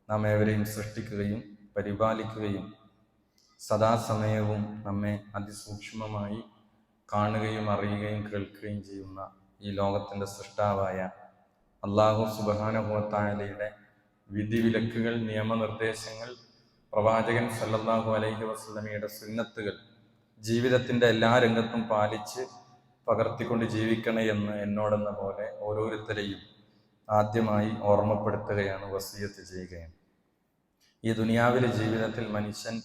നാം ഏവരെയും സൃഷ്ടിക്കുകയും പരിപാലിക്കുകയും സദാസമയവും നമ്മെ അതിസൂക്ഷ്മമായി കാണുകയും അറിയുകയും കേൾക്കുകയും ചെയ്യുന്ന ഈ ലോകത്തിൻ്റെ സൃഷ്ടാവായ അല്ലാഹു സുബ്ഹാനഹു വ തആലയുടെ വിധിവിലക്കുകൾ, നിയമനിർദ്ദേശങ്ങൾ, പ്രവാചകൻ സല്ലല്ലാഹു അലൈഹി വസല്ലമയുടെ സുന്നത്തുകൾ ജീവിതത്തിൻ്റെ എല്ലാ രംഗത്തും പാലിച്ച് പകർത്തിക്കൊണ്ട് ജീവിക്കണേ എന്ന് എന്നോടെന്ന പോലെ ഓരോരുത്തരെയും ആദ്യമായി ഓർമ്മപ്പെടുത്തുകയാണ്, വസിയത്ത് ചെയ്യുകയാണ്. ഈ ദുനിയാവിലെ ജീവിതത്തിൽ മനുഷ്യൻ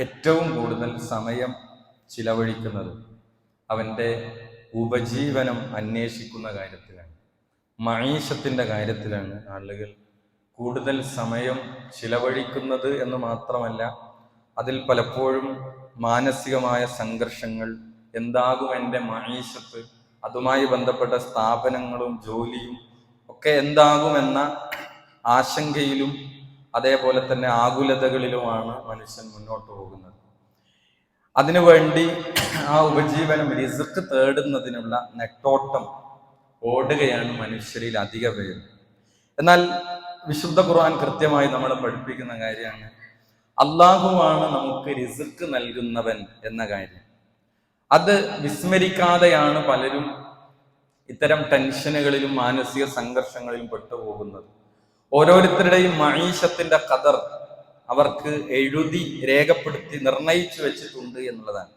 ഏറ്റവും കൂടുതൽ സമയം ചിലവഴിക്കുന്നത് അവൻ്റെ ഉപജീവനം അന്വേഷിക്കുന്ന കാര്യത്തിലാണ്, മഈശത്തിൻ്റെ കാര്യത്തിലാണ് ആളുകൾ കൂടുതൽ സമയം ചിലവഴിക്കുന്നത് എന്ന് മാത്രമല്ല, അതിൽ പലപ്പോഴും മാനസികമായ സംഘർഷങ്ങൾ, എന്താകും എൻ്റെ മഈശത്ത്, അതുമായി ബന്ധപ്പെട്ട സ്ഥാപനങ്ങളും ജോലിയും ഒക്കെ എന്താകുമെന്ന ആശങ്കയിലും അതേപോലെ തന്നെ ആകുലതകളിലുമാണ് മനുഷ്യൻ മുന്നോട്ട് പോകുന്നത്. അതിനുവേണ്ടി ആ ഉപജീവനം, റിസ്ക് തേടുന്നതിനുള്ള നെട്ടോട്ടം ഓടുകയാണ് മനുഷ്യരിൽ അധിക പേര്. എന്നാൽ വിശുദ്ധ ഖുർആൻ കൃത്യമായി നമ്മളെ പഠിപ്പിക്കുന്ന കാര്യമാണ്, അള്ളാഹുവാണ് നമുക്ക് റിസ്ക് നൽകുന്നവൻ എന്ന കാര്യം. അത് വിസ്മരിക്കാതെയാണ് പലരും ഇത്തരം ടെൻഷനുകളിലും മാനസിക സംഘർഷങ്ങളിലും പെട്ടുപോകുന്നത്. ഓരോരുത്തരുടെയും മഈശത്തിന്റെ ഖദർ അവർക്ക് എഴുതി രേഖപ്പെടുത്തി നിർണയിച്ചു വെച്ചിട്ടുണ്ട് എന്നുള്ളതാണ്.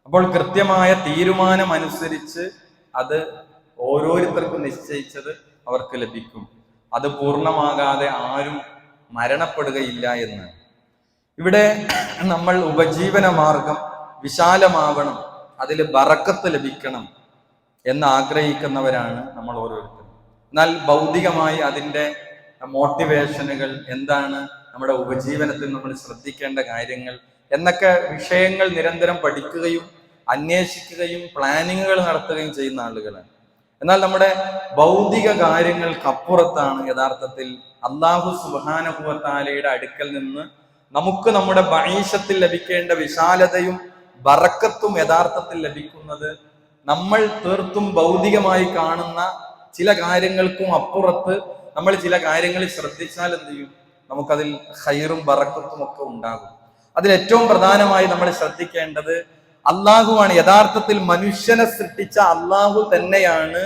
അപ്പോൾ കൃത്യമായ തീരുമാനം അനുസരിച്ച് അത് ഓരോരുത്തർക്കും നിശ്ചയിച്ചത് അവർക്ക് ലഭിക്കും. അത് പൂർണ്ണമാകാതെ ആരും മരണപ്പെടുകയില്ല എന്ന്. ഇവിടെ നമ്മൾ ഉപജീവന മാർഗം വിശാലമാവണം, അതിൽ ബറക്കത്ത് ലഭിക്കണം എന്ന് ആഗ്രഹിക്കുന്നവരാണ് നമ്മൾ ഓരോരുത്തരും. എന്നാൽ ഭൗതികമായി അതിൻ്റെ മോട്ടിവേഷനുകൾ എന്താണ്, നമ്മുടെ ഉപജീവനത്തിൽ നമ്മൾ ശ്രദ്ധിക്കേണ്ട കാര്യങ്ങൾ എന്നൊക്കെ വിഷയങ്ങൾ നിരന്തരം പഠിക്കുകയും അന്വേഷിക്കുകയും പ്ലാനിങ്ങുകൾ നടത്തുകയും ചെയ്യുന്ന ആളുകളാണ്. എന്നാൽ നമ്മുടെ ഭൗതിക കാര്യങ്ങൾക്കപ്പുറത്താണ് യഥാർത്ഥത്തിൽ അല്ലാഹു സുബ്ഹാനഹു വ തആലയുടെ അടുക്കൽ നിന്ന് നമുക്ക് നമ്മുടെ മഈശത്തിൽ ലഭിക്കേണ്ട വിശാലതയും ബറക്കത്തും യഥാർത്ഥത്തിൽ ലഭിക്കുന്നത്. നമ്മൾ തീർത്തും ഭൗതികമായി കാണുന്ന ചില കാര്യങ്ങൾക്കും അപ്പുറത്ത് നമ്മൾ ചില കാര്യങ്ങളിൽ ശ്രദ്ധിച്ചാൽ എന്ത് ചെയ്യും, നമുക്കതിൽ ഖൈറും ബറക്കത്തും ഒക്കെ ഉണ്ടാകും. അതിൽ ഏറ്റവും പ്രധാനമായി നമ്മൾ ശ്രദ്ധിക്കേണ്ടത് അള്ളാഹുവാണ്. യഥാർത്ഥത്തിൽ മനുഷ്യനെ സൃഷ്ടിച്ച അള്ളാഹു തന്നെയാണ്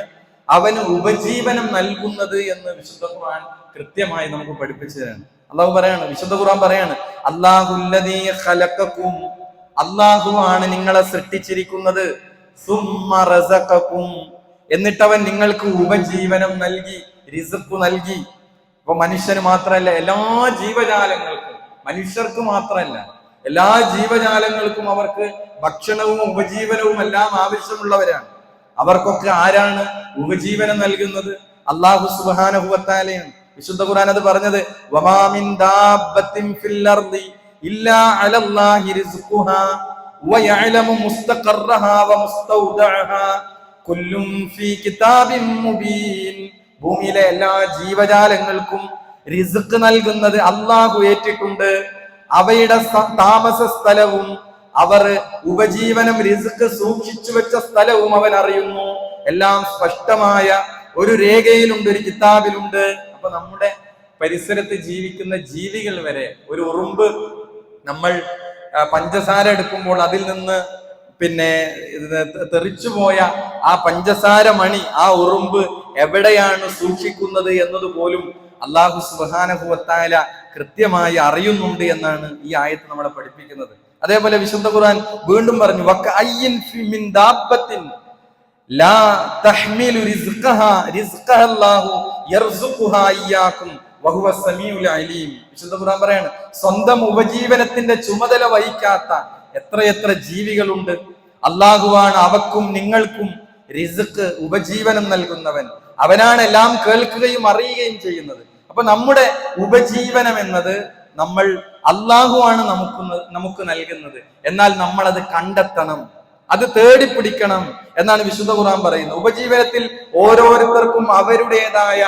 അവന് ഉപജീവനം നൽകുന്നത് എന്ന് വിശുദ്ധ ഖുർആൻ കൃത്യമായി നമുക്ക് പഠിപ്പിച്ചു തരാണ്. അള്ളാഹു പറയാണ്, വിശുദ്ധ ഖുർആൻ പറയാണ്, അല്ലാഹുല്ലദീ ഖലഖകും, അള്ളാഹുവാണ് നിങ്ങളെ സൃഷ്ടിച്ചിരിക്കുന്നത്, സുമ്മ റസഖകും, എന്നിട്ട് അവൻ നിങ്ങൾക്ക് ഉപജീവനം നൽകി, റിസ്ക് നൽകി. അപ്പൊ മനുഷ്യന് മാത്രമല്ല, എല്ലാ ജീവജാലങ്ങൾക്കും, മനുഷ്യർക്ക് മാത്രമല്ല എല്ലാ ജീവജാലങ്ങൾക്കും അവർക്ക് ഭക്ഷണവും ഉപജീവനവും എല്ലാം ആവശ്യമുള്ളവരാണ്. അവർക്കൊക്കെ ആരാണ് ഉപജീവനം നൽകുന്നത്? അല്ലാഹു സുബ്ഹാനഹു വ തആലയാണ്. വിശുദ്ധ ഖുർആൻ അത് പറഞ്ഞത്, വമാ മിൻ ദാബത്തിൻ ഫിൽ അർദി ഇല്ലാ അലല്ലാഹി റിസ്ഖുഹാ വയഅലമു മുസ്തഖറഹാ വമുസ്തൗദഅഹാ കുല്ലും ഫീ കിതാബിൻ മുബീൻ. ഭൂമിയിലെ എല്ലാ ജീവജാലങ്ങൾക്കും റിസ്ക് നൽകുന്നത് അല്ലാഹു ഏറ്റിട്ടുണ്ട്. അവയുടെ താമസ സ്ഥലവും അവർ ഉപജീവനം റിസ്ക് സൂക്ഷിച്ചു വെച്ച സ്ഥലവും അവൻ അറിയുന്നു. എല്ലാം സ്പഷ്ടമായ ഒരു രേഖയിലുണ്ട്, ഒരു കിതാബിലുണ്ട്. അപ്പൊ നമ്മുടെ പരിസരത്ത് ജീവിക്കുന്ന ജീവികൾ വരെ, ഒരു ഉറുമ്പ് നമ്മൾ പഞ്ചസാര എടുക്കുമ്പോൾ അതിൽ നിന്ന് തെറിച്ചുപോയ ആ പഞ്ചസാര മണി, ആ ഉറുമ്പ് എവിടെയാണ് സൂക്ഷിക്കുന്നത് എന്നതുപോലും അല്ലാഹു സുബ്ഹാനഹു വ തആല കൃത്യമായി അറിയുന്നുണ്ട് എന്നാണ് ഈ ആയത്ത് നമ്മളെ പഠിപ്പിക്കുന്നത്. അതേപോലെ വിശുദ്ധ ഖുർആൻ വീണ്ടും പറഞ്ഞു, വകഅയ്യിൻ മിൻ ദാബത്തിൻ ലാ തഹ്മിലു റിസ്ഖഹാ റിസ്ഖഹല്ലാഹു യർസുഖുഹാ ഇയ്യാകും വഹുവ സമീഉൽ അലീം. വിശുദ്ധ ഖുർആൻ പറയാണ്, സ്വന്തം ഉപജീവനത്തിന്റെ ചുമതല വഹിക്കാത്ത എത്രയെത്ര ജീവികളുണ്ട്. അല്ലാഹുവാണ് അവക്കും നിങ്ങൾക്കും റിസ്ക്, ഉപജീവനം നൽകുന്നവൻ. അവനാണ് എല്ലാം കേൾക്കുകയും അറിയുകയും ചെയ്യുന്നത്. അപ്പൊ നമ്മുടെ ഉപജീവനം എന്നത് നമ്മൾ അല്ലാഹുവാണ് നമുക്ക് നൽകുന്നത്. എന്നാൽ നമ്മൾ അത് കണ്ടെത്തണം, അത് തേടിപ്പിടിക്കണം എന്നാണ് വിശുദ്ധ ഖുർആൻ പറയുന്നത്. ഉപജീവനത്തിൽ ഓരോരുത്തർക്കും അവരുടേതായ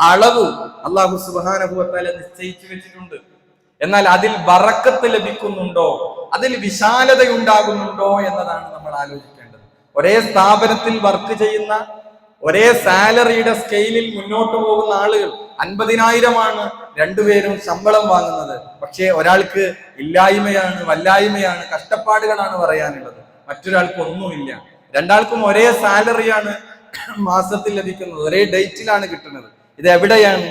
അളവ് അല്ലാഹു സുബ്ഹാനഹു വ തആല നിശ്ചയിച്ചു വെച്ചിട്ടുണ്ട്. എന്നാൽ അതിൽ ബറക്കത്ത് ലഭിക്കുന്നുണ്ടോ, അതിൽ വിശാലത ഉണ്ടാകുന്നുണ്ടോ എന്നതാണ് നമ്മൾ ആലോചിക്കേണ്ടത്. ഒരേ സ്ഥാപനത്തിൽ വർക്ക് ചെയ്യുന്ന ഒരേ സാലറിയുടെ സ്കെയിലിൽ മുന്നോട്ട് പോകുന്ന ആളുകൾ 50,000 രണ്ടുപേരും ശമ്പളം വാങ്ങുന്നത്. പക്ഷേ ഒരാൾക്ക് ഇല്ലായ്മയാണ്, വല്ലായ്മയാണ്, കഷ്ടപ്പാടുകളാണ് പറയാനുള്ളത്, മറ്റൊരാൾക്ക് ഒന്നുമില്ല. രണ്ടാൾക്കും ഒരേ സാലറിയാണ് മാസത്തിൽ ലഭിക്കുന്നത്, ഒരേ ഡേറ്റിലാണ് കിട്ടുന്നത്. ഇത് എവിടെയാണ്?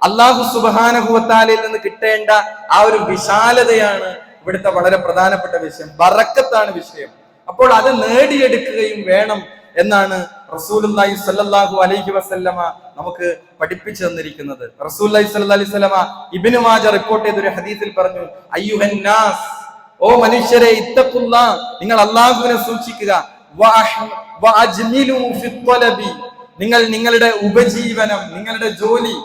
അല്ലാഹു സുബ്ഹാനഹു വ തആലയിൽ നിന്ന് കിട്ടേണ്ട ആ ഒരു വിശാലതയാണ് ഇവിടുത്തെ വളരെ പ്രധാനപ്പെട്ട വിഷയം. ബറക്കത്താണ് വിഷയം. അപ്പോൾ അത് നേടിയെടുക്കുകയും വേണം എന്നാണ് റസൂലുള്ളാഹി സ്വല്ലല്ലാഹു അലൈഹി വസല്ലമ നമുക്ക് പഠിപ്പിച്ചു തന്നിരിക്കുന്നത്. റസൂലുള്ളാഹി സ്വല്ലല്ലാഹു അലൈഹി വസല്ലമ ഇബ്നു മാജ റിപ്പോർട്ട് ചെയ്ത ഒരു ഹദീസിൽ പറഞ്ഞു, അയ്യുഹൻ നാസ്, ഓ മനുഷ്യരെ, ഇത്തഖുല്ലാഹ്, നിങ്ങൾ അല്ലാഹുവിനെ സൂക്ഷിക്കുക, വഅജ്മിലു ഫിത്വലബി, നിങ്ങൾ നിങ്ങളുടെ ഉപജീവനം, നിങ്ങളുടെ ജോലി,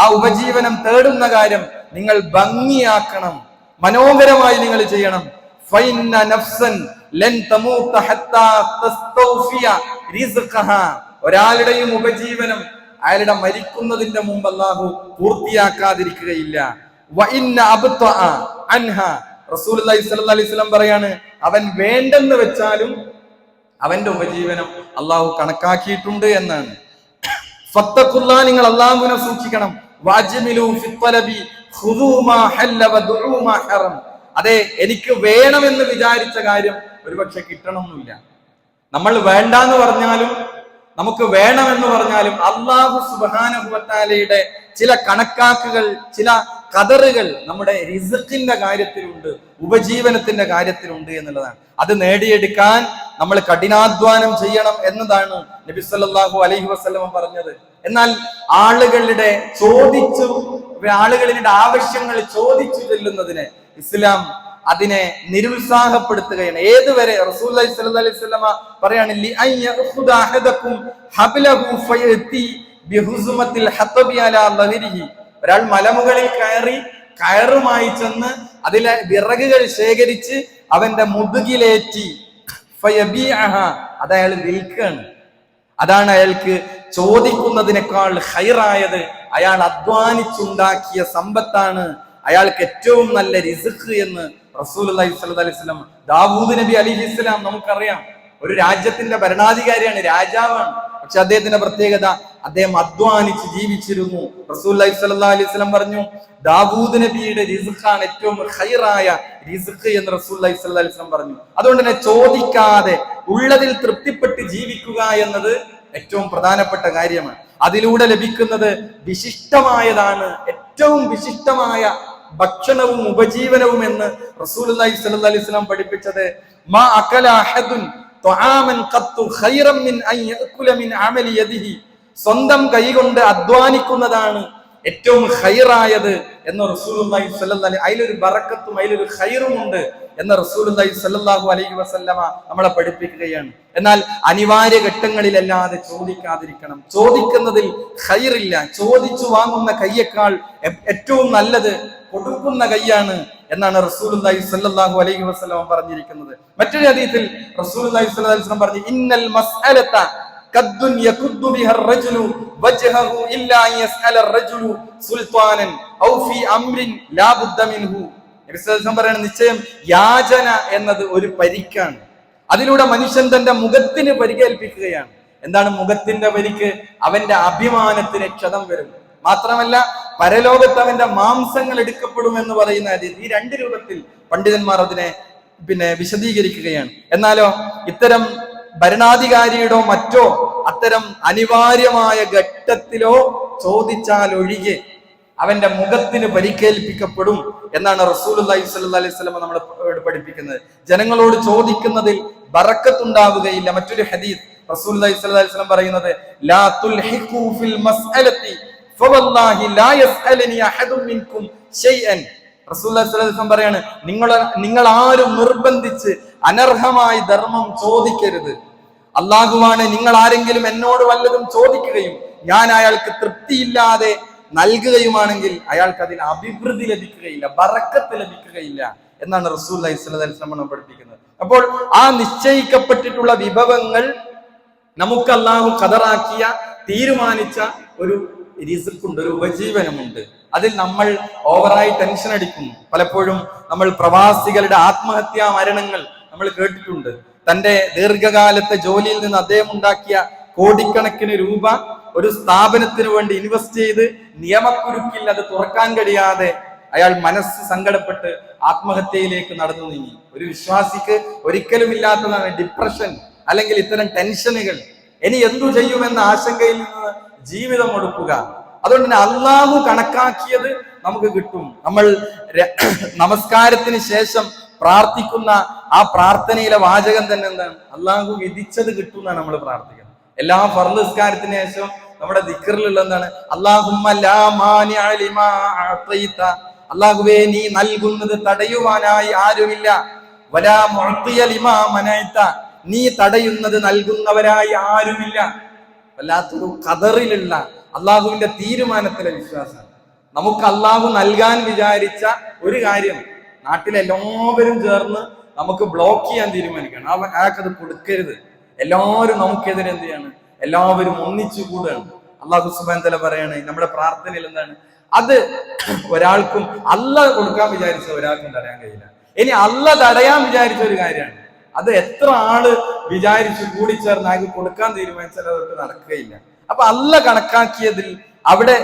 ആ ഉപജീവനം തേടുന്ന കാര്യം നിങ്ങൾ ഭംഗിയാക്കണം, മനോഹരമായി നിങ്ങൾ ചെയ്യണം. ഫഇന്ന നഫ്സൻ ലൻ തമൂത ഹത്താ തസ്തൗഫിയ റിസ്ഖഹാ, ഒരാളുടെയും ഉപജീവനം അയാളുടെ മരിക്കുന്നതിന്റെ മുമ്പ് അല്ലാഹു പൂർത്തിയാക്കാതിരിക്കുകയില്ല. വഇന്ന അബ്തഅ അൻഹാ, റസൂലുള്ളാഹി സ്വല്ലല്ലാഹു അലൈഹി വസല്ലം പറയാണ്, അവൻ വേണ്ടെന്ന് വെച്ചാലും അവന്റെ ഉപജീവനം അല്ലാഹു കണക്കാക്കിയിട്ടുണ്ട് എന്നാണ്. ഫത്തഖുല്ലാ, നിങ്ങൾ അല്ലാഹുവിനെ സൂക്ഷിക്കണം. വഅജ്മിലു ഫിത്വലബി ഖുദൂ മാ ഹല്ല വദഉ മാ ഹറം, അതെ, എനിക്ക് വേണമെന്ന് വിചാരിച്ച കാര്യം ഒരുപക്ഷെ കിട്ടണമെന്നില്ല. നമ്മൾ വേണ്ടാന്ന് പറഞ്ഞാലും നമുക്ക് വേണമെന്ന് പറഞ്ഞാലും അല്ലാഹു സുബ്ഹാനഹു വ തആലയുടെ ചില കണക്കാക്കുകൾ, ചില ഖദറുകൾ നമ്മുടെ റിസ്ഖിന്റെ കാര്യത്തിലുണ്ട്, ഉപജീവനത്തിന്റെ കാര്യത്തിലുണ്ട് എന്നുള്ളതാണ്. അത് നേടിയെടുക്കാൻ നമ്മൾ കഠിനാധ്വാനം ചെയ്യണം എന്നതാണ് നബി സല്ലല്ലാഹു അലൈഹി വസല്ലം പറഞ്ഞത്. എന്നാൽ ആളുകളുടെ ആവശ്യങ്ങൾ ചോദിച്ചു ചെല്ലുന്നതിനെ ഇസ്ലാം അതിനെ നിരുത്സാഹപ്പെടുത്തുകയാണ്. ഏതുവരെ? റസൂലുള്ളാഹി സ്വല്ലല്ലാഹു അലൈഹി വസല്ലമ പറയാണ്, ലി അൻ യഖുദ അഹദകും ഹബ്ലഹു ഫയതി ബിഹുസ്മത്തിൽ ഹതബി അലാ ലഹരിഹി, ഒരാൾ മലമുകളിൽ കയറി കയറുമായി ചെന്ന് അതിലെ വിറകുകൾ ശേഖരിച്ച് അവന്റെ മുതുകിലേറ്റി ഫയബിഅഹ, അത് അയാൾ വിൽക്കാണ്. അതാണ് അയാൾക്ക് ചോദിക്കുന്നതിനേക്കാൾ ഖൈറായത്. അയാൾ അധ്വാനിച്ചുണ്ടാക്കിയ സമ്പത്താണ് അയാൾക്ക് ഏറ്റവും നല്ല റിസ്ഖ് എന്ന് റസൂലുള്ളാഹി സ്വല്ലല്ലാഹു അലൈഹി വസല്ലം. ദാവൂദ് നബി അലൈഹിസ്സലാം നമുക്കറിയാം, ഒരു രാജ്യത്തിന്റെ ഭരണാധികാരിയാണ്, രാജാവാണ്. പക്ഷെ അദ്ദേഹത്തിന്റെ പ്രത്യേകത, അദ്ദേഹം അധ്വാനിച്ച് ജീവിച്ചിരുന്നു. റസൂലുള്ളാഹി സ്വല്ലല്ലാഹു അലൈഹി വസല്ലം പറഞ്ഞു, ദാവൂദ് നബിയുടെ റിസ്ഖാണ് ഏറ്റവും ഖൈറായ റിസ്ഖ് എന്ന് റസൂലുള്ളാഹി സ്വല്ലല്ലാഹു അലൈഹി വസല്ലം പറഞ്ഞു. അതുകൊണ്ട് തന്നെ ചോദിക്കാതെ ഉള്ളതിൽ തൃപ്തിപ്പെട്ട് ജീവിക്കുക എന്നത് ഏറ്റവും പ്രധാനപ്പെട്ട കാര്യമാണ്. അതിലൂടെ ലഭിക്കുന്നത് വിശിഷ്ടമായതാണ്, ഏറ്റവും വിശിഷ്ടമായ ഭക്ഷണവും ഉപജീവനവും എന്ന് റസൂലുള്ളാഹി സ്വല്ലല്ലാഹു അലൈഹി വസല്ലം പഠിപ്പിച്ചത്, മാ അകല അഹദുൻ ത്വആമൻ ഖത്തു ഖൈറൻ മിൻ അൻ യഅകുല മിൻ അമലി യദിഹി, സ്വന്തം കൈകൊണ്ട് അധ്വാനിക്കുന്നതാണ് ഏറ്റവും ഖൈറായത് എന്ന് റസൂലുള്ളാഹി സ്വല്ലല്ലാഹു അലൈഹി, അതിലൊരു ബറക്കത്തും അതിലൊരു ഖൈറും ഉണ്ട് എന്ന് റസൂലുള്ളാഹി സ്വല്ലല്ലാഹു അലൈഹി വസല്ലമ നമ്മളെ പഠിപ്പിക്കുകയാണ്. എന്നാൽ അനിവാര്യ ഘട്ടങ്ങളിലല്ലാതെ ചോദിക്കാതിരിക്കണം. ചോദിക്കുന്നതിൽ ഖൈറില്ല. ചോദിച്ചു വാങ്ങുന്ന കയ്യേക്കാൾ ഏറ്റവും നല്ലത് കൊടുക്കുന്ന കൈയാണ് എന്നാണ് റസൂലുള്ളാഹി സ്വല്ലല്ലാഹു അലൈഹി വസല്ലം പറഞ്ഞിരിക്കുന്നത്. മറ്റൊരു ഹദീസിൽ റസൂലുള്ളാഹി സ്വല്ലല്ലാഹു അലൈഹി വസല്ലം പറഞ്ഞു, ഇന്നൽ മസ്അലത കദ്ദുൻ യകുദ്ദു ബിഹർ റജുലു വജ്ഹഹു ഇല്ലാ യസ്അല റജുലു സുൽത്താനൻ ഔ ഫീ അംരിൻ ലാ ബുദ്ദ മിൻഹു. നബി സല്ലല്ലാഹു അലൈഹി വസല്ലം പറയുന്നത്, നിശ്ചയം യാചന എന്നത് ഒരു പരിക്കാണ്. അതിലൂടെ മനുഷ്യൻ തന്റെ മുഖത്തിന് പരിക്കേൽപ്പിക്കുകയാണ്. എന്താണ് മുഖത്തിന്റെ പരിക്ക്? അവന്റെ അഭിമാനത്തിന് ക്ഷതം വരും. മാത്രമല്ല പരലോകത്ത് അവന്റെ മാംസങ്ങൾ എടുക്കപ്പെടും എന്ന് പറയുന്ന ഈ രണ്ട് രൂപത്തിൽ പണ്ഡിതന്മാർ അതിനെ വിശദീകരിക്കുകയാണ്. എന്നാലോ ഇത്തരം ഭരണാധികാരിയുടോ മറ്റോ അത്തരം അനിവാര്യമായ ഘട്ടത്തിലോ ചോദിച്ചാൽ ഒഴികെ അവന്റെ മുഖത്തിന് പരിക്കേൽപ്പിക്കപ്പെടും എന്നാണ് റസൂലുള്ളാഹി സ്വല്ലല്ലാഹു അലൈഹി വസല്ലം നമ്മളെ പഠിപ്പിക്കുന്നത്. ജനങ്ങളോട് ചോദിക്കുന്നതിൽ ബറക്കത്തുണ്ടാവുകയില്ല. മറ്റൊരു ഹദീസ് റസൂലുള്ളാഹി സ്വല്ലല്ലാഹു അലൈഹി വസല്ലം പറയുന്നത്, ലാ തുൽഹിഖു ഫിൽ മസ്അലതി ഫവല്ലാഹി ലാ യസ്അലനി അഹദും മിൻകും ഷൈഅൻ. റസൂലുള്ളാഹി സ്വല്ലല്ലാഹു അലൈഹി വസല്ലം പറയാണ്, നിങ്ങൾ ആരും നിർബന്ധിച്ച് അനർഹമായി ധർമ്മം ചോദിക്കരുത്. അല്ലാഹുവാണ്, നിങ്ങൾ ആരെങ്കിലും എന്നോട് വല്ലതും ചോദിക്കുകയും ഞാൻ അയാൾക്ക് തൃപ്തിയില്ലാതെ നൽകുകയുമാണെങ്കിൽ അയാൾക്ക് അതിൽ അഭിവൃദ്ധി ലഭിക്കുകയില്ല, ബറക്കത്ത് ലഭിക്കുകയില്ല എന്നാണ് റസൂലുള്ളാഹി സ്വല്ലല്ലാഹു അലൈഹി വസല്ലം പഠിപ്പിക്കുന്നത്. അപ്പോൾ ആ നിശ്ചയിക്കപ്പെട്ടിട്ടുള്ള വിഭവങ്ങൾ നമുക്ക് അല്ലാഹു ഖദറാക്കിയ, തീരുമാനിച്ച ഒരു റിസ്ഖുണ്ട്, ഒരു ഉപജീവനമുണ്ട്. അതിൽ നമ്മൾ ഓവറായി ടെൻഷൻ അടിക്കുന്നു. പലപ്പോഴും നമ്മൾ പ്രവാസികളുടെ ആത്മഹത്യാ മരണങ്ങൾ നമ്മൾ കേട്ടിട്ടുണ്ട്. തന്റെ ദീർഘകാലത്തെ ജോലിയിൽ നിന്ന് അദ്ദേഹം ഉണ്ടാക്കിയ കോടിക്കണക്കിന് രൂപ ഒരു സ്ഥാപനത്തിന് വേണ്ടി ഇൻവെസ്റ്റ് ചെയ്ത് നിയമക്കുരുക്കിൽ അത് തുറക്കാൻ കഴിയാതെ അയാൾ മനസ്സ് സങ്കടപ്പെട്ട് ആത്മഹത്യയിലേക്ക് നടന്നു നീങ്ങി. ഒരു വിശ്വാസിക്ക് ഒരിക്കലും ഇല്ലാത്തതാണ് ഡിപ്രഷൻ, അല്ലെങ്കിൽ ഇത്തരം ടെൻഷനുകൾ. ഇനി എന്തു ചെയ്യുമെന്ന ആശങ്കയിൽ നിന്ന് ജീവിതം ഒടുക്കുക. അതുകൊണ്ട് തന്നെ അള്ളാഹു കണക്കാക്കിയത് നമുക്ക് കിട്ടും. നമ്മൾ നമസ്കാരത്തിന് ശേഷം പ്രാർത്ഥിക്കുന്ന ആ പ്രാർത്ഥനയിലെ വാചകം തന്നെ എന്താണ്? അള്ളാഹു വിധിച്ചത് കിട്ടും എന്നാണ് നമ്മൾ പ്രാർത്ഥിക്കുന്നത്. എല്ലാ ഫർദ് നിസ്കാരത്തിന് ശേഷം നമ്മുടെ ദിക്റിലുള്ള എന്താണ്? അല്ലാഹുമ്മ ലാ മാനിഅ ലിമാ അഅതൈത, അല്ലാഹുവേ നീ നൽകുന്നത് തടയുവാനായി ആരുമില്ല. വലാ മുഅ്തിയ ലിമാ മനഅത, നീ തടയുന്നത് നൽകുന്നവരായി ആരുമില്ല. വല്ലാത്തൊരു ഖദറിലുള്ള അള്ളാഹുവിന്റെ തീരുമാനത്തിലെ വിശ്വാസം. നമുക്ക് അള്ളാഹു നൽകാൻ വിചാരിച്ച ഒരു കാര്യം നാട്ടിലെല്ലാവരും ചേർന്ന് നമുക്ക് ബ്ലോക്ക് ചെയ്യാൻ തീരുമാനിക്കണം. അയാൾക്കത് കൊടുക്കരുത്. എല്ലാവരും നമുക്കെതിരെ എന്ത് ചെയ്യാണ്? എല്ലാവരും ഒന്നിച്ചു കൂടുകയാണ്. അള്ളാഹു സുബ്ഹാനഹു വ തആല പറയാണ് നമ്മുടെ പ്രാർത്ഥനയിൽ എന്താണ്? അത് ഒരാൾക്കും അള്ളാഹ് കൊടുക്കാൻ വിചാരിച്ച ഒരാൾക്കും തടയാൻ കഴിയില്ല. ഇനി അള്ളാഹ് തടയാൻ വിചാരിച്ച ഒരു കാര്യമാണ്, അത് എത്ര ആള് വിചാരിച്ചു കൂടിച്ചേർന്ന് അയാൾക്ക് കൊടുക്കാൻ തീരുമാനിച്ചാൽ അതൊട്ട് നടക്കുകയില്ല. അപ്പൊ അള്ളാഹ് കണക്കാക്കിയതിൽ അവിടെ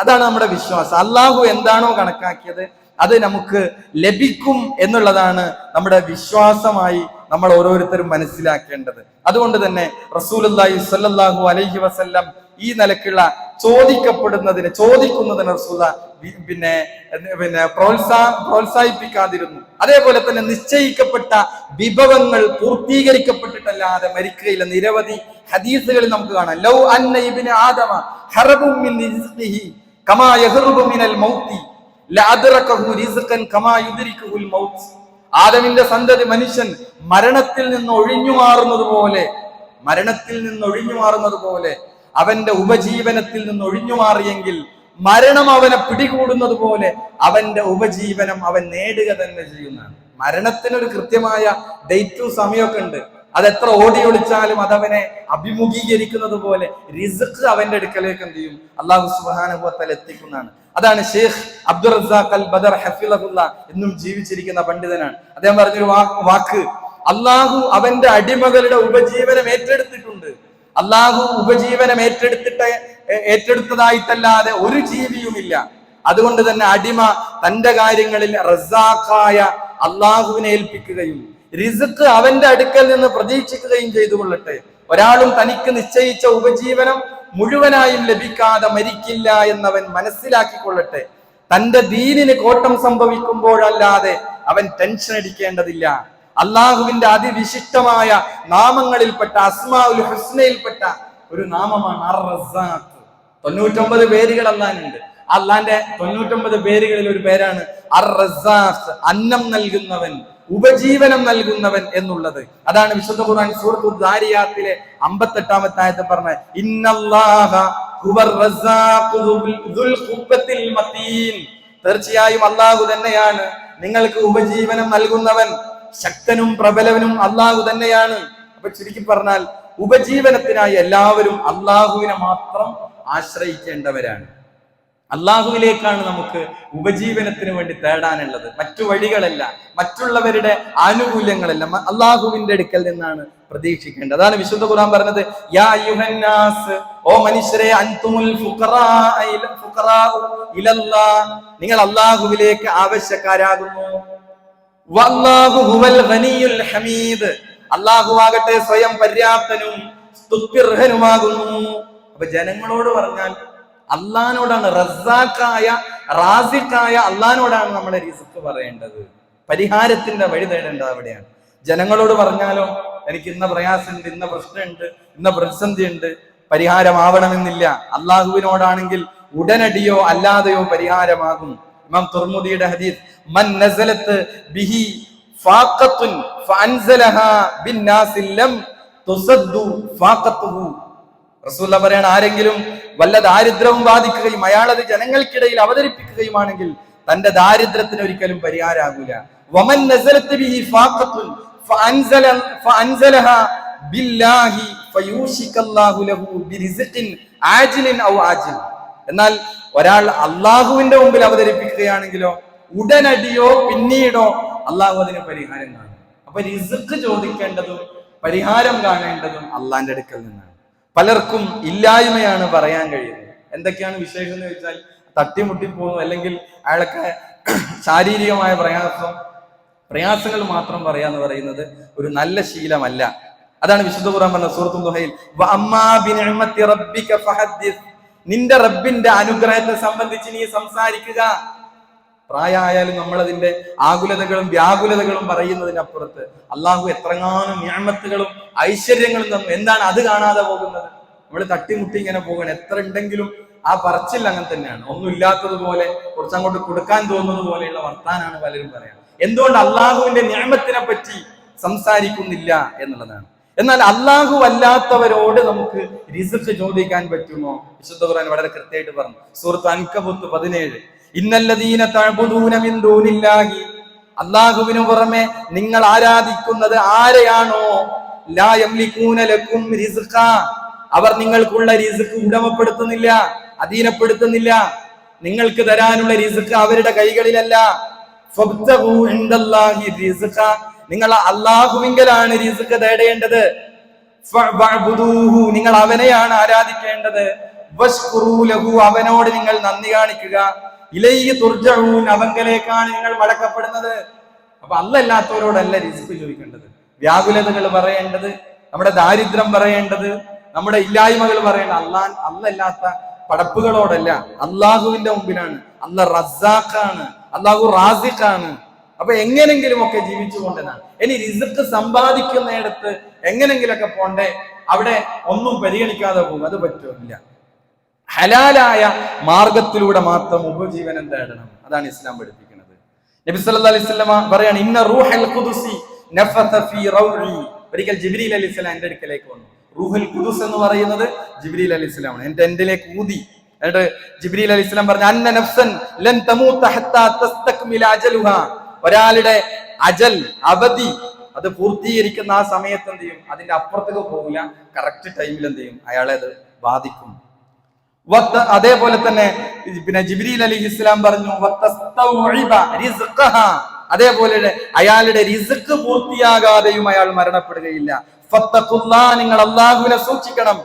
അതാണ് നമ്മുടെ വിശ്വാസം. അള്ളാഹു എന്താണോ കണക്കാക്കിയത് അത് നമുക്ക് ലഭിക്കും എന്നുള്ളതാണ് നമ്മുടെ വിശ്വാസമായി നമ്മൾ ഓരോരുത്തരും മനസ്സിലാക്കേണ്ടത്. അതുകൊണ്ട് തന്നെ റസൂലുള്ളാഹി സ്വല്ലല്ലാഹു അലൈഹി വസല്ലം ഈ നിലക്കുള്ള ചോദിക്കുന്നതിന് റസൂല പിന്നെ പ്രോത്സാഹിപ്പിക്കാതിരുന്നു. അതേപോലെ തന്നെ നിശ്ചയിക്കപ്പെട്ട വിഭവങ്ങൾ പൂർത്തീകരിക്കപ്പെട്ടിട്ടല്ലാതെ മരിക്കുകയില്ല. നിരവധി ഹദീസുകളിൽ നമുക്ക് കാണാം. ലൗ അന്ന ഇബ്ന ആദമ ഹറബും മിൻ റിസ്ഖിഹി കമാ യഹ്റബു മിനൽ മൗതി ലഅദ്റകഹു റിസ്ഖൻ കമാ യുദ്രികുൽ മൗത്ത്. ആദമിന്റെ സന്തതി മനുഷ്യൻ മരണത്തിൽ നിന്ന് ഒഴിഞ്ഞു മാറുന്നത് പോലെ അവന്റെ ഉപജീവനത്തിൽ നിന്ന് ഒഴിഞ്ഞു മാറിയെങ്കിൽ മരണം അവനെ പിടികൂടുന്നത് പോലെ അവന്റെ ഉപജീവനം അവൻ നേടുക തന്നെ ചെയ്യുന്നതാണ്. മരണത്തിനൊരു കൃത്യമായ ഡേറ്റും സമയമൊക്കെ ഉണ്ട്. അതെത്ര ഓടി ഒളിച്ചാലും അതവനെ അഭിമുഖീകരിക്കുന്നത് പോലെ റിസ്ഖ് അവന്റെ അടുക്കലേക്ക് എന്ത് ചെയ്യും? അല്ലാഹു സുബ്ഹാനഹു വ തആല എത്തിക്കുന്നതാണ്. അതാണ് ഷെയ്ഖ് അബ്ദുർ റസാഖ് അൽ ബദർ ഹഫിളഹുല്ലാ എന്നും ജീവിച്ചിരിക്കുന്ന പണ്ഡിതനാണ്. അദ്ദേഹം പറഞ്ഞൊരു വാക്ക്, അള്ളാഹു അവന്റെ അടിമകളുടെ ഉപജീവനം ഏറ്റെടുത്തിട്ടുണ്ട്. അള്ളാഹു ഉപജീവനം ഏറ്റെടുത്തതായിട്ടല്ലാതെ ഒരു ജീവിയുമില്ല. അതുകൊണ്ട് തന്നെ അടിമ തന്റെ കാര്യങ്ങളിൽ റസാഖായ അള്ളാഹുവിനെ ഏൽപ്പിക്കുകയും റിസ്ഖ് അവന്റെ അടുക്കൽ നിന്ന് പ്രതീക്ഷിക്കുകയും ചെയ്തു കൊള്ളട്ടെ. ഒരാളും തനിക്ക് നിശ്ചയിച്ച ഉപജീവനം മുഴുവനായും ലഭിക്കാതെ മരിക്കില്ല എന്നവൻ മനസ്സിലാക്കിക്കൊള്ളട്ടെ. തന്റെ ദീനിന് കോട്ടം സംഭവിക്കുമ്പോഴല്ലാതെ അവൻ ടെൻഷൻ അടിക്കേണ്ടതില്ല. അള്ളാഹുവിന്റെ അതിവിശിഷ്ടമായ നാമങ്ങളിൽപ്പെട്ട അസ്മാഉൽ ഹുസ്നയിൽപ്പെട്ട ഒരു നാമമാണ് അർ റസാഖ്. 99 പേരുകൾ അള്ളാഹുണ്ട്. അള്ളാന്റെ 99 പേരുകളിൽ ഒരു പേരാണ് അർ റസാഖ്, അന്നം നൽകുന്നവൻ, ഉപജീവനം നൽകുന്നവൻ എന്നുള്ളത്. അതാണ് വിശുദ്ധ ഖുർആൻ സൂറത്തു ദാരിയാത്തിലെ 58-ാമത്തെ ആയത്തിൽ പറഞ്ഞ ഇന്നല്ലാഹ ഹുവർ റസാഖു ദുൽ ഖുവ്വത്തിൽ മതീൻ. തീർച്ചയായും അള്ളാഹു തന്നെയാണ് നിങ്ങൾക്ക് ഉപജീവനം നൽകുന്നവൻ, ശക്തനും പ്രബലവനും അള്ളാഹു തന്നെയാണ്. അപ്പൊ ചുരുക്കി പറഞ്ഞാൽ ഉപജീവനത്തിനായി എല്ലാവരും അള്ളാഹുവിനെ മാത്രം ആശ്രയിക്കേണ്ടവരാണ്. അള്ളാഹുവിലേക്കാണ് നമുക്ക് ഉപജീവനത്തിന് വേണ്ടി തേടാനുള്ളത്. മറ്റു വഴികളല്ല, മറ്റുള്ളവരുടെ ആനുകൂല്യങ്ങളല്ല, അള്ളാഹുവിന്റെ അടുക്കൽ നിന്നാണ് പ്രതീക്ഷിക്കേണ്ടത്. അതാണ് വിശുദ്ധ ഖുർആൻ പറഞ്ഞത്, യാ അയ്യുഹന്നാസ്, ഓ മനുഷ്യരെ, അൻതുമുൽ ഫുഖറാഉ ഇലല്ലാഹ്, നിങ്ങൾ അള്ളാഹുവിലേക്ക് ആവശ്യക്കാരാകുന്നു. വല്ലാഹു ഹുവൽ ഗനിയുൽ ഹമീദ്, അള്ളാഹു ആകട്ടെ സ്വയം പര്യാപ്തനും സ്തുത്യർഹനുമാകുന്നു. അപ്പൊ ജനങ്ങളോട് പറഞ്ഞാൽ അള്ളാഹിനോടാണ്, റസാഖായ റാസിഖായ അള്ളാഹിനോടാണ് നമ്മളെ റിസ്ക് പറയേണ്ടത്. പരിഹാരത്തിന്റെ വഴി തേടേണ്ടത് അവിടെയാണ്. ജനങ്ങളോട് പറഞ്ഞാലോ, എനിക്ക് ഇന്ന പ്രയാസമുണ്ട്, ഇന്ന പ്രശ്നമുണ്ട്, ഇന്ന പ്രതിസന്ധി ഉണ്ട്, പരിഹാരമാവണമെന്നില്ല. അള്ളാഹുവിനോടാണെങ്കിൽ ഉടനടിയോ അല്ലാതെയോ പരിഹാരമാകും. ഇമാം തുർമുദിയുടെ ഹദീസ്, മൻ നസലത്ത് ബിഹി ഫാഖത്തുൻ ഫഅൻസലഹാ ബിന്നാസി ലം തുസദ്ദു ഫാഖത്തുഹു. റസൂലുള്ളാഹി പറയാണ്, ആരെങ്കിലും വല്ല ദാരിദ്ര്യവും ബാധിക്കുകയും അയാൾ അത് ജനങ്ങൾക്കിടയിൽ അവതരിപ്പിക്കുകയുമാണെങ്കിൽ തന്റെ ദാരിദ്ര്യത്തിന് ഒരിക്കലും പരിഹാരമാകൂല. വമൻ നസലത്ത് ബിഹി ഫാഖത്തുൻ ഫഅൻസലഹാ ബില്ലാഹി ഫയൂഷികല്ലാഹു ലഹു ബിറിസ്ഖിൻ ആജിലിൻ ഔ ആജിൽ. എന്നാൽ ഒരാൾ അള്ളാഹുവിന്റെ മുമ്പിൽ അവതരിപ്പിക്കുകയാണെങ്കിലോ ഉടനടിയോ പിന്നീടോ അള്ളാഹു അതിന് പരിഹാരം കാണും. അപ്പൊ റിസ്ക് ചോദിക്കേണ്ടതും പരിഹാരം കാണേണ്ടതും അള്ളാന്റെ അടുക്കൽ നിന്നാണ്. പലർക്കും ഇല്ലായ്മയാണ് പറയാൻ കഴിയുന്നത്. എന്തൊക്കെയാണ് വിശേഷം എന്ന് ചോദിച്ചാൽ തട്ടിമുട്ടി പോകുന്നു, അല്ലെങ്കിൽ അയാൾക്ക് ശാരീരികമായ പ്രയാസങ്ങൾ മാത്രം പറയാന്ന് പറയുന്നത് ഒരു നല്ല ശീലമല്ല. അതാണ് വിശുദ്ധ ഖുർആൻ പറഞ്ഞ സൂറത്തുൽ ദുഹയിൽ, വഅമ്മാ ബിനിഅമത്തി റബ്ബിക ഫഹദ്ദിസ്, നിന്റെ റബ്ബിന്റെ അനുഗ്രഹത്തെ സംബന്ധിച്ച് നീ സംസാരിക്കുക. പ്രായമായാലും നമ്മളതിന്റെ ആകുലതകളും വ്യാകുലതകളും പറയുന്നതിനപ്പുറത്ത് അള്ളാഹു എത്രങ്ങാനും നിഅമത്തുകളും ഐശ്വര്യങ്ങളും തന്നു, എന്താണ് അത് കാണാതെ പോകുന്നത്? നമ്മൾ തട്ടിമുട്ടി ഇങ്ങനെ പോകണം. എത്ര ഉണ്ടെങ്കിലും ആ പറച്ചിൽ അങ്ങനെ തന്നെയാണ്. ഒന്നുമില്ലാത്തതുപോലെ കുറച്ചങ്ങോട്ട് കൊടുക്കാൻ തോന്നുന്നത് പോലെയുള്ള വർത്താനാണ് പലരും പറയാം. എന്തുകൊണ്ട് അള്ളാഹുവിന്റെ നിഅമത്തിനെ പറ്റി സംസാരിക്കുന്നില്ല എന്നുള്ളതാണ്. എന്നാൽ അള്ളാഹു അല്ലാത്തവരോട് നമുക്ക് റിസ്ക് ചോദിക്കാൻ പറ്റുമോ? വിശുദ്ധ ഖുർആൻ വളരെ കൃത്യമായിട്ട് പറഞ്ഞു. സൂറത്ത് അൻകബൂത്ത് 17, ഇന്നല്ലദീന തഅബുദൂന മിൻ ദൂനില്ലാഹി, അല്ലാഹുവിനു പുറമെ നിങ്ങൾ ആരാധിക്കുന്നത് ആരെയാണോ, ലാ യംലികൂന ലക്കും റിസ്ഖ, അവർ നിങ്ങൾക്കുള്ള റിസ്ക് ഉടമപ്പെടുത്തുന്നില്ല, അധീനപ്പെടുത്തുന്നില്ല. നിങ്ങൾക്ക് തരാനുള്ള റിസ്ക് അവരുടെ കൈകളിലല്ല. ഫബ്തഗൂ ഇൻദല്ലാഹി റിസ്ഖ, നിങ്ങൾ അല്ലാഹുവിങ്കലാണ് റിസ്ക് തേടേണ്ടത്. ഫഅബ്ദൂഹു, നിങ്ങൾ അവനെയാണ് ആരാധിക്കേണ്ടത്. വഷ്കുറൂ ലഹു, അവനോട് നിങ്ങൾ നന്ദി കാണിക്കുക. ഇലൈഹി തുർജഊൻ, അവങ്കലേക്കാണ് നിങ്ങൾ മടക്കപ്പെടുന്നത്. അപ്പൊ അല്ലാത്തവരോടല്ല റിസ്ക് ചോദിക്കേണ്ടത്, വ്യാകുലതകൾ പറയേണ്ടത്, നമ്മുടെ ദാരിദ്ര്യം പറയേണ്ടത്, നമ്മുടെ ഇല്ലായ്മകൾ പറയേണ്ടത് അല്ലാത്ത പടപ്പുകളോടല്ല, അള്ളാഹുവിന്റെ മുമ്പിലാണ്. അല്ലാഹ് റസ്സാഖാണ്, അള്ളാഹു റാസിഖാണ്. അപ്പൊ എങ്ങനെങ്കിലും ഒക്കെ ജീവിച്ചു കൊണ്ടതാണ്. ഇനി റിസ്ക് സമ്പാദിക്കുന്നിടത്ത് എങ്ങനെങ്കിലൊക്കെ പോണ്ടേ, അവിടെ ഒന്നും പരിഗണിക്കാതെ പോകും, അത് പറ്റില്ല. ഹലാലായ മാർഗത്തിലൂടെ മാത്രം ഉപജീവനം തേടണം. അതാണ് ഇസ്ലാം പഠിപ്പിക്കുന്നത്. നബി സല്ലല്ലാഹു അലൈഹി വസല്ലം പറയാണ്, ഇന്ന റൂഹൽ ഖുദുസി നഫത ഫീ റൗഇ. ഒരിക്കൽ ജിബ്രീൽ അലൈഹിസ്സലാം എന്റെ അടുക്കലേക്ക് വന്നു. റൂഹുൽ ഖുദുസ് എന്ന് പറയുന്നത് ജിബ്രീൽ അലൈഹിസ്സലാമാണ്. എന്റെലേക്ക് ഊതി. എന്നിട്ട് ജിബ്രീൽ അലൈഹിസ്സലാം പറഞ്ഞു, അന്ന നഫ്സൻ ലൻ തമൂത ഹത്താ തസ്തക്മില അജലുഹാ, ഒരാളുടെ അജൽ, അവധി, അത് പൂർത്തീകരിക്കുന്ന ആ സമയത്ത് എന്ത് ചെയ്യും? അതിന്റെ അപ്പുറത്തേക്ക് പോകില്ല. കറക്റ്റ് ടൈമിൽ എന്ത് ചെയ്യും? അയാളെ അത് ബാധിക്കും. അതേപോലെ തന്നെ പിന്നെ ജിബ്രീൽ അലൈഹിസ്സലാം പറഞ്ഞു, അതേപോലെ അയാളുടെ റിസ്ക് പൂർത്തിയാകാതെയും അയാൾ മരണപ്പെടുകയില്ല. നിങ്ങൾ അല്ലാഹുവിനെ സൂക്ഷിക്കണം.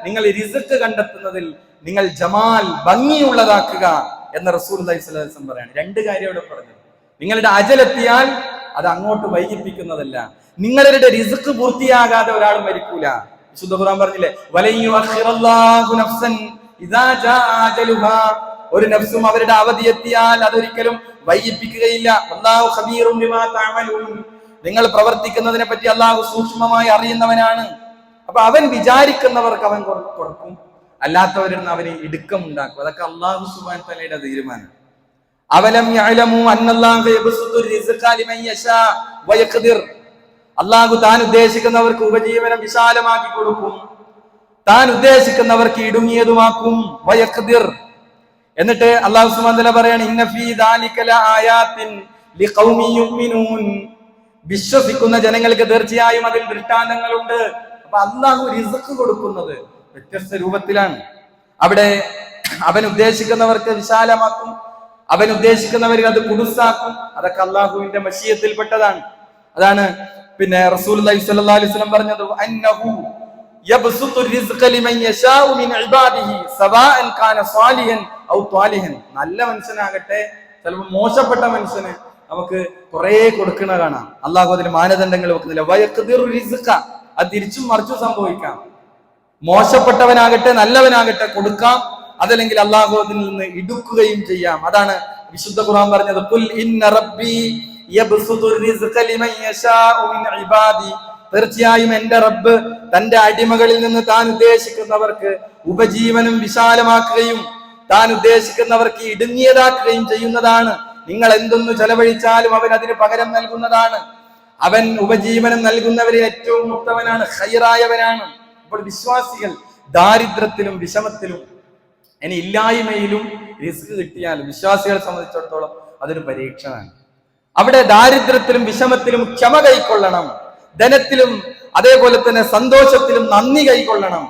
നിങ്ങൾ റിസ്ക് കണ്ടെത്തുന്നതിൽ നിങ്ങൾ ജമാൽ, ഭംഗിയുള്ളതാക്കുക എന്ന് റസൂലുള്ളാഹി സ്വല്ലല്ലാഹു അലൈഹി വസല്ലം പറയാണ്. രണ്ട് കാര്യം ഇവിടെ പറഞ്ഞത്. നിങ്ങളുടെ അജലെത്തിയാൽ അത് അങ്ങോട്ട് വൈകിപ്പിക്കുന്നതല്ല. നിങ്ങളുടെ റിസ്ക് പൂർത്തിയാകാതെ ഒരാൾ മരിക്കൂല. വിശുദ്ധ ഖുർആൻ പറഞ്ഞില്ലേ, വലയുഅഖിറല്ലാഹു നഫ്സൻ ഇദാ ജാഅ അജലുഹാ, ഒരു നഫ്സും അവരുടെ അവധി എത്തിയാൽ അതൊരിക്കലും വൈകിപ്പിക്കുകയില്ല. വല്ലാഹു ഖബീറുൻ ബിമാ തഅമലൂൻ, നിങ്ങൾ പ്രവർത്തിക്കുന്നതിനെ പറ്റി അല്ലാഹു സൂക്ഷ്മമായി അറിയുന്നവനാണ്. അപ്പൊ അവൻ വിചാരിക്കുന്നവർക്ക് അവൻ കൊടുക്കും, അല്ലാത്തവരിൽ നിന്ന് അവന് ഇടുക്കം ഉണ്ടാക്കും. അതൊക്കെ അല്ലാഹു സുബ്ഹാനഹു വ തആലയുടെ തീരുമാനം. അവലം യഅലമു അന്നല്ലാഹു യബ്സുത്തു റിസ്ഖ ലിമൻ യശാ വയഖ്ദിർ, അല്ലാഹു താൻ ഉദ്ദേശിക്കുന്നവർക്ക് ഉപജീവനം വിശാലമാക്കി കൊടുക്കും, താൻ ഉദ്ദേശിക്കുന്നവർക്ക് ഇടുങ്ങിയതുമാക്കും. വയഖ്ദിർ, എന്നിട്ട് അല്ലാഹു സുബ്ഹാനഹു വ തആല പറയാണ്, ഇന്ന ഫീ ദാലിക ലആയാത്തിൻ ലിഖൗമി യുഅ്മിനൂൻ, വിശ്വസിക്കുന്ന ജനങ്ങൾക്ക് തീർച്ചയായും അതിൽ ദൃഷ്ടാന്തങ്ങളുണ്ട്. അപ്പൊ അല്ലാഹു റിസ്ക് കൊടുക്കുന്നത് വ്യത്യസ്ത രൂപത്തിലാണ്. അവിടെ അവൻ ഉദ്ദേശിക്കുന്നവർക്ക് വിശാലമാക്കും, അവൻ ഉദ്ദേശിക്കുന്നവരിൽ അത് കുടുസാക്കും. അതൊക്കെ അല്ലാഹുവിന്റെ മശിയത്തിൽപ്പെട്ടതാണ്. അതാണ് പിന്നെ റസൂലുള്ളാഹി സ്വല്ലല്ലാഹു അലൈഹി വസല്ലം പറഞ്ഞത്, അന്നഹു യബ്സുത്തു റിസ്ഖ ലിമൻ യശാഉ മിൻ ഇബാദിഹി സവാഅൻ കാന സാലിഹൻ ഔ ത്വാലിഹൻ. നല്ല മനുഷ്യനാകട്ടെ ചിലപ്പോൾ മോശപ്പെട്ട മനുഷ്യന് നമുക്ക് കുറെ കൊടുക്കണ കാണാം. അല്ലാഹു അതിന് മാനദണ്ഡങ്ങൾ വെക്കുന്നില്ല. വയഖ്ദിറു റിസ്ഖ, അത് തിരിച്ചും മറിച്ചും സംഭവിക്കാം. മോശപ്പെട്ടവനാകട്ടെ നല്ലവനാകട്ടെ കൊടുക്കാം, അതല്ലെങ്കിൽ അല്ലാഹു അതിൽ നിന്ന് ഇടുക്കുകയും ചെയ്യാം. അതാണ് വിശുദ്ധ ഖുർആൻ പറഞ്ഞത്, ഖുൽ ഇന്ന റബ്ബി യബ്സുതു റിസ്ഖ ലിമൻ യശാഉ മിൻ ഇബാദി, തീർച്ചയായും എന്റെ റബ്ബ് തന്റെ അടിമകളിൽ നിന്ന് താൻ ഉദ്ദേശിക്കുന്നവർക്ക് ഉപജീവനം വിശാലമാക്കുകയും താൻ ഉദ്ദേശിക്കുന്നവർക്ക് ഇടുങ്ങിയതാക്കുകയും ചെയ്യുന്നതാണ്. നിങ്ങൾ എന്തൊന്നു ചെലവഴിച്ചാലും അവൻ അതിന് പകരം നൽകുന്നതാണ്. അവൻ ഉപജീവനം നൽകുന്നവരിൽ ഏറ്റവും ഉത്തമനാണ്, ഖൈറായവനാണ്. അപ്പോൾ വിശ്വാസികൾ ദാരിദ്ര്യത്തിലും വിഷമത്തിലും ഇനി ഇല്ലായ്മയിലും റിസ്ക് കിട്ടിയാലും വിശ്വാസികളെ സംബന്ധിച്ചിടത്തോളം അതൊരു പരീക്ഷണമാണ്. അവിടെ ദാരിദ്ര്യത്തിലും വിഷമത്തിലും ക്ഷമ കൈക്കൊള്ളണം, ധനത്തിലും അതേപോലെ തന്നെ സന്തോഷത്തിലും നന്ദി കൈക്കൊള്ളണം.